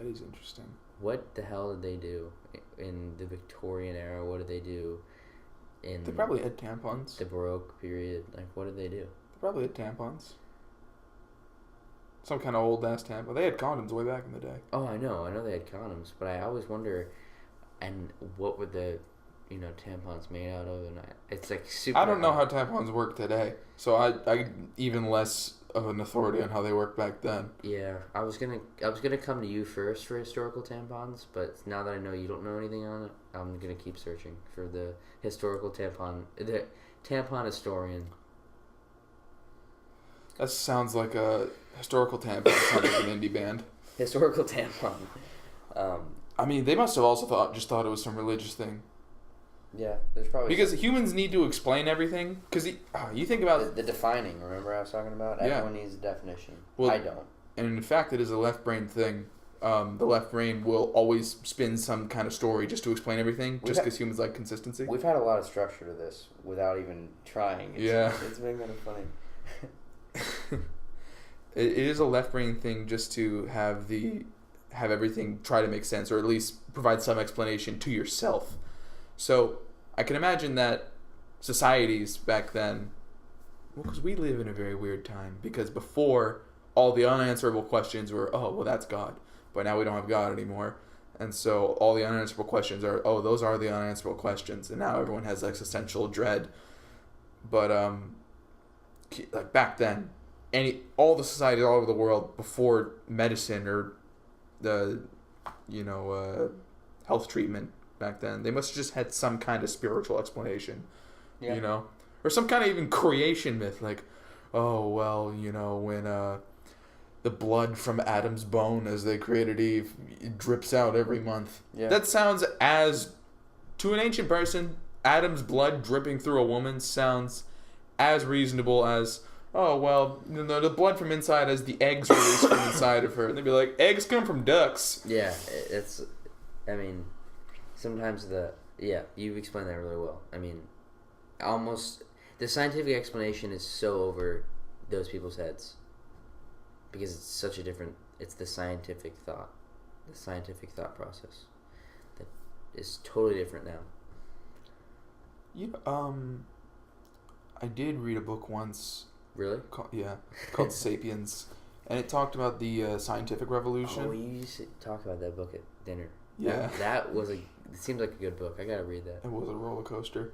is interesting.
what the hell did they do in the Victorian era? What did they do in
They probably had tampons.
the Baroque period? Like, what did they do?
They probably had tampons. Some kind of old ass tampon. They had condoms way back in the day.
Oh, I know they had condoms, but I always wonder, and what were the, tampons made out of? And it's like super.
I don't know how tampons work today, so I even less of an authority on how they worked back then.
Yeah, I was gonna come to you first for historical tampons, but now that I know you don't know anything on it, I'm gonna keep searching for the historical the tampon historian.
That sounds like a historical tampon. Sounds like an indie band.
Historical tampon.
I mean, they must have also thought it was some religious thing.
Yeah, there's probably
Because humans need to explain everything. Because you think about
the defining. Remember I was talking about?
Yeah.
Everyone needs a definition.
Well,
I don't.
and in fact, it is a left brain thing. The left brain will always spin some kind of story just to explain everything, just because humans like consistency.
We've had a lot of structure to this without even trying. It's been kind of funny.
It is a left brain thing just to have everything try to make sense, or at least provide some explanation to yourself. So I can imagine that societies back then, well, because we live in a very weird time, because before all the unanswerable questions were, oh, well, that's God, but now we don't have God anymore. And so all the unanswerable questions are, oh, those are the unanswerable questions, and now everyone has existential dread. But like back then, all the societies all over the world before medicine or the health treatment back then, they must have just had some kind of spiritual explanation, or some kind of even creation myth, like, oh well, when the blood from Adam's bone as they created Eve, it drips out every month.
Yeah.
That sounds, as to an ancient person, Adam's blood dripping through a woman sounds as reasonable as, oh well, the blood from inside as the eggs released from inside of her. And they'd be like, eggs come from ducks.
Yeah, sometimes you explained that really well. I mean, almost the scientific explanation is so over those people's heads because it's the scientific thought process that is totally different now.
I did read a book once.
Really?
Called Sapiens, and it talked about the scientific revolution.
Oh, you used to talk about that book at dinner.
Yeah.
It seems like a good book. I gotta read that.
It was a roller coaster.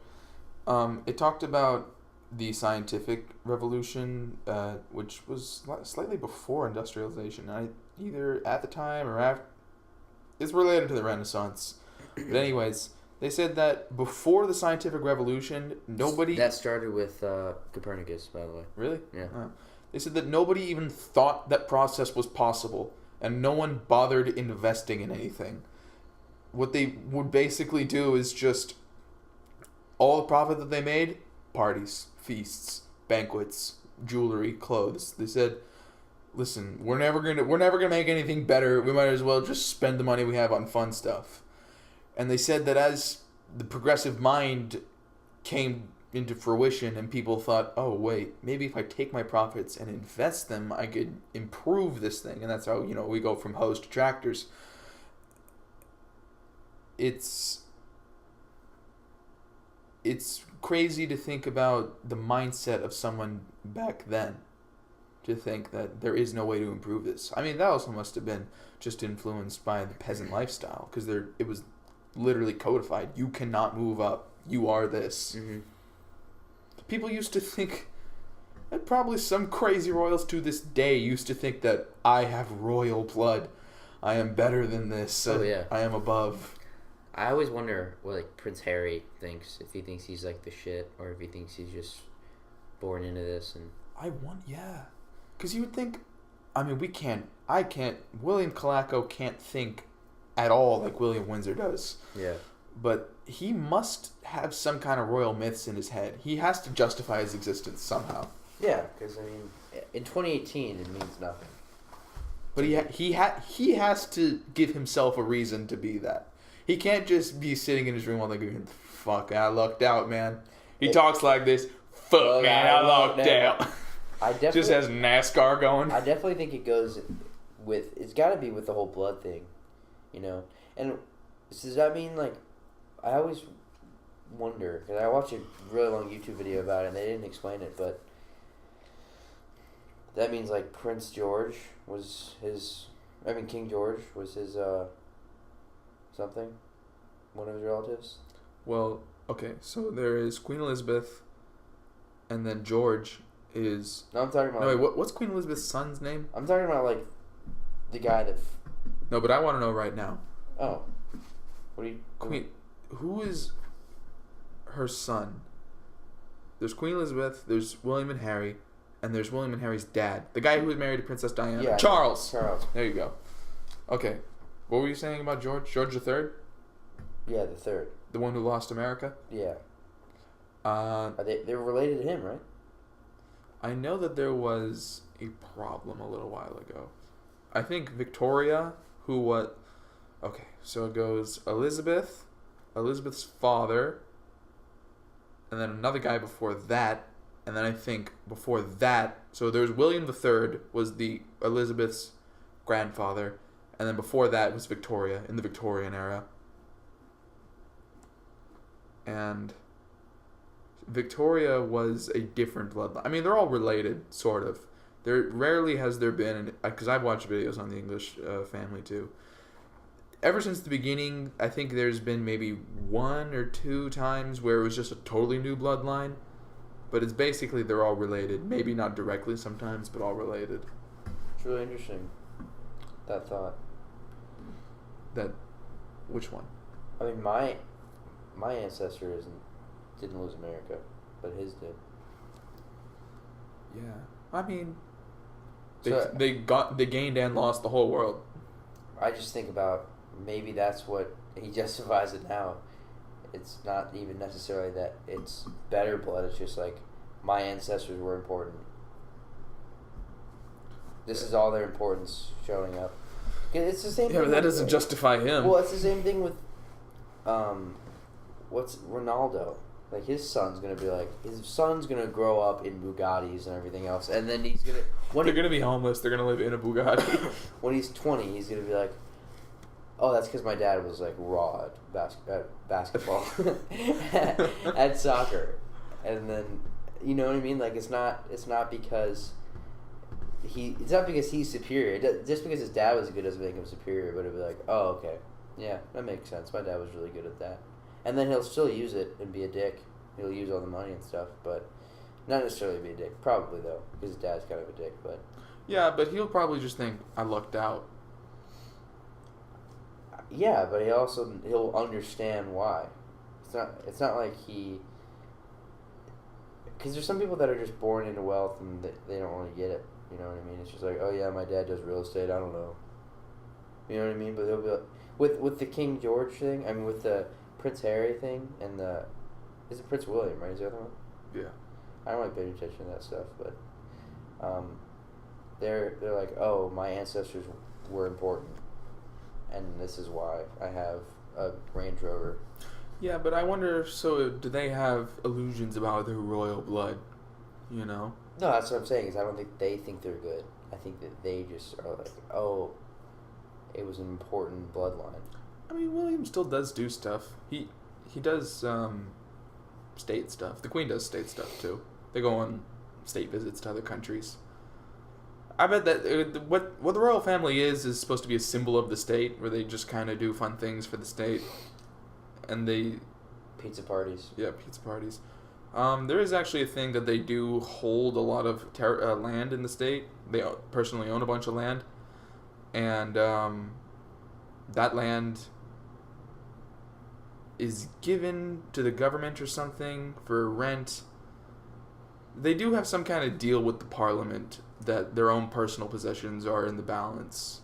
It talked about the scientific revolution, which was slightly before industrialization. Either at the time or after. It's related to the Renaissance. But anyways, they said that before the scientific revolution, nobody...
That started with Copernicus, by the way.
Really?
Yeah.
They said that nobody even thought that process was possible, and no one bothered investing in anything. What they would basically do is just all the profit that they made, parties, feasts, banquets, jewelry, clothes. They said, listen, we're never gonna make anything better. We might as well just spend the money we have on fun stuff. And they said that as the progressive mind came into fruition, and people thought, oh wait, maybe if I take my profits and invest them, I could improve this thing, and that's how we go from hoes to tractors. It's crazy to think about the mindset of someone back then, to think that there is no way to improve this. I mean, that also must have been just influenced by the peasant lifestyle, because it was literally codified. You cannot move up. You are this.
Mm-hmm.
People used to think, and probably some crazy royals to this day used to think that I have royal blood. I am better than this.
Oh, yeah.
I am above.
I always wonder what like Prince Harry thinks. If he thinks he's like the shit, or if he thinks he's just born into this. And
Yeah. Because you would think, I mean, William Calaco can't think at all like William Windsor does.
Yeah.
But he must have some kind of royal myths in his head. He has to justify his existence somehow.
Yeah, because I mean, in 2018, it means nothing.
But he has to give himself a reason to be that. He can't just be sitting in his room all day going, fuck, I lucked out, man. He talks like this, fuck, man, I lucked out.
I definitely
just has NASCAR going.
I definitely think it goes with, it's got to be with the whole blood thing, And does that mean, like, I always wonder, because I watched a really long YouTube video about it, and they didn't explain it, but that means, like, King George was his, something? One of his relatives?
Well, okay, so there is Queen Elizabeth, and then George is...
No, I'm talking about...
No, wait, what's Queen Elizabeth's son's name?
I'm talking about, like, the guy that...
No, but I want to know right now.
Oh. What do you...
Queen... Who is her son? There's Queen Elizabeth, there's William and Harry, and there's William and Harry's dad. The guy who was married to Princess Diana.
Yeah,
Charles!
Charles.
There you go. Okay. What were you saying about George? George III?
Yeah, the third.
The one who lost America?
Yeah. They were related to him, right?
I know that there was a problem a little while ago. I think Victoria, okay, so it goes Elizabeth's father, and then another guy before that, and then I think before that, so there's William III was the Elizabeth's grandfather, and then before that was Victoria in the Victorian era. And Victoria was a different bloodline. I mean, they're all related, sort of. There rarely has there been, because I've watched videos on the English family too. Ever since the beginning, I think there's been maybe 1 or 2 times where it was just a totally new bloodline. But it's basically they're all related. Maybe not directly sometimes, but all related.
It's really interesting, that thought.
Which one?
I mean, my ancestor didn't lose America, but his did.
Yeah. I mean,
So-
they gained and lost the whole world.
I just think about maybe that's what he justifies it now. It's not even necessarily that it's better blood. It's just like my ancestors were important. This is all their importance showing up. It's the same.
Yeah,
thing
but that
with-
doesn't justify him.
Well, it's the same thing with, what's Ronaldo? Like his son's gonna grow up in Bugattis and everything else, and then he's gonna
They're gonna be homeless. They're gonna live in a Bugatti.
when he's 20, he's gonna be like, oh, that's because my dad was like raw at basketball, at soccer, and then you know what I mean. Like it's not because he's superior. Just because his dad was good doesn't make him superior. But it'd be like, oh, okay, yeah, that makes sense. My dad was really good at that, and then he'll still use it and be a dick. He'll use all the money and stuff, but not necessarily be a dick. Probably though, because his dad's kind of a dick. But
Yeah, but he'll probably just think, I lucked out.
yeah, but he'll understand why. It's not like because there's some people that are just born into wealth and they don't really get it. You know what I mean? It's just like, oh yeah, my dad does real estate. I don't know. You know what I mean? But they'll be like, with the King George thing. I mean, with the Prince Harry thing and is it Prince William, right? Is the other one?
Yeah.
I don't like paying attention to that stuff, but they're like, oh, my ancestors were important, and this is why I have a Range Rover.
Yeah, but I wonder. So, do they have illusions about their royal blood? You know.
No, that's what I'm saying. Is I don't think they think they're good. I think that they just are like, oh, it was an important bloodline.
I mean, William still does do stuff. He does state stuff. The Queen does state stuff too. They go on state visits to other countries. I bet that what the royal family is supposed to be a symbol of the state, where they just kind of do fun things for the state, and they
Pizza parties.
yeah, pizza parties. There is actually a thing that they do hold a lot of land in the state. They personally own a bunch of land, and that land is given to the government or something for rent. They do have some kind of deal with the parliament that their own personal possessions are in the balance.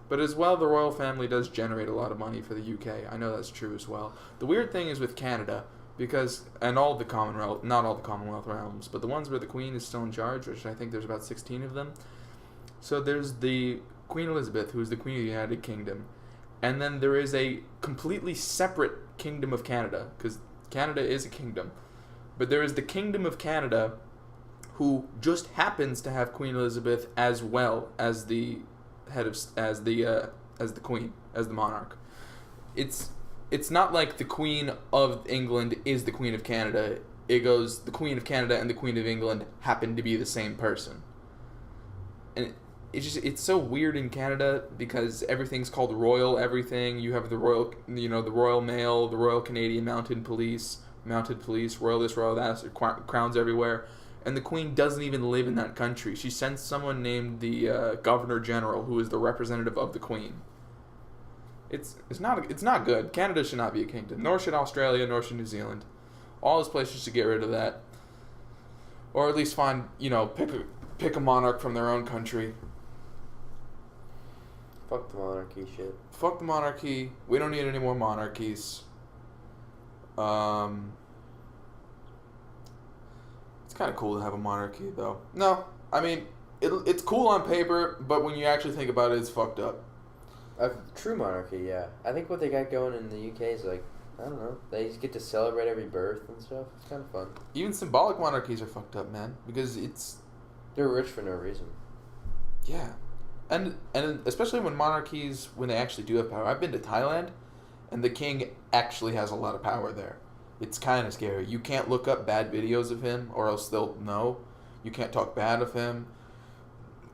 But as well, the royal family does generate a lot of money for the UK. I know that's true as well. The weird thing is with Canada, because, and all the Commonwealth, not all the Commonwealth realms, but the ones where the Queen is still in charge, which I think there's about 16 of them. So there's the Queen Elizabeth, who's the Queen of the United Kingdom. And then there is a completely separate Kingdom of Canada, because Canada is a kingdom. But there is the Kingdom of Canada, who just happens to have Queen Elizabeth as well as the head of as the Queen, as the monarch. It's not like the Queen of England is the Queen of Canada. It goes the Queen of Canada and the Queen of England happen to be the same person. And it's so weird in Canada because everything's called royal everything. You have the royal, the Royal Mail, the Royal Canadian Mounted Police, royal this, royal that, crowns everywhere. And the Queen doesn't even live in that country. She sends someone named the Governor General, who is the representative of the Queen. It's not good. Canada should not be a kingdom. Nor should Australia, nor should New Zealand. All those places should get rid of that. Or at least find, pick a monarch from their own country.
Fuck the monarchy shit.
Fuck the monarchy. We don't need any more monarchies. It's kind of cool to have a monarchy, though. No, I mean, it's cool on paper, but when you actually think about it, it's fucked up.
A true monarchy, yeah. I think what they got going in the UK is like, I don't know, they just get to celebrate every birth and stuff. It's kind of fun.
Even symbolic monarchies are fucked up, man, because
they're rich for no reason.
Yeah. And especially when monarchies, when they actually do have power. I've been to Thailand, and the king actually has a lot of power there. It's kind of scary. You can't look up bad videos of him, or else they'll know. You can't talk bad of him,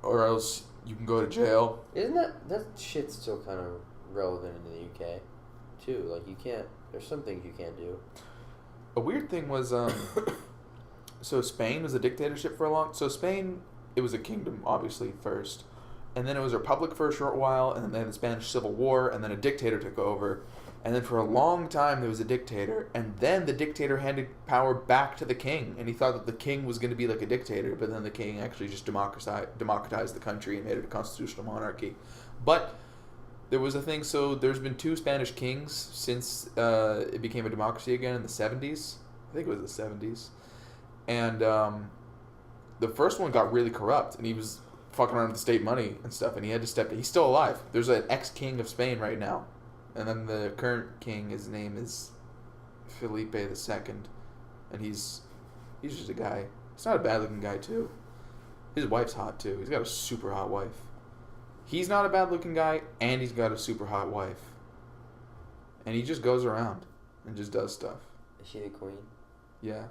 or else you can go to jail.
Isn't that shit's still kind of relevant in the UK, too? Like, you can't, there's some things you can't do.
A weird thing was, so Spain was a dictatorship for a long... So Spain, it was a kingdom, obviously, first. And then it was a republic for a short while, and then they had the Spanish Civil War, and then a dictator took over. And then for a long time there was a dictator, and then the dictator handed power back to the king, and he thought that the king was going to be like a dictator, but then the king actually just democratized the country and made it a constitutional monarchy. But there was a thing, so there's been 2 Spanish kings since it became a democracy again in the 70s. I think it was the 70s. And the first one got really corrupt, and he was fucking around with the state money and stuff, and he had to step in. He's still alive. There's an ex-king of Spain right now. And then the current king, his name is Felipe II. And he's just a guy. He's not a bad-looking guy, too. His wife's hot, too. He's got a super hot wife. He's not a bad-looking guy, and he's got a super hot wife. And he just goes around and just does stuff.
Is she the queen?
Yeah.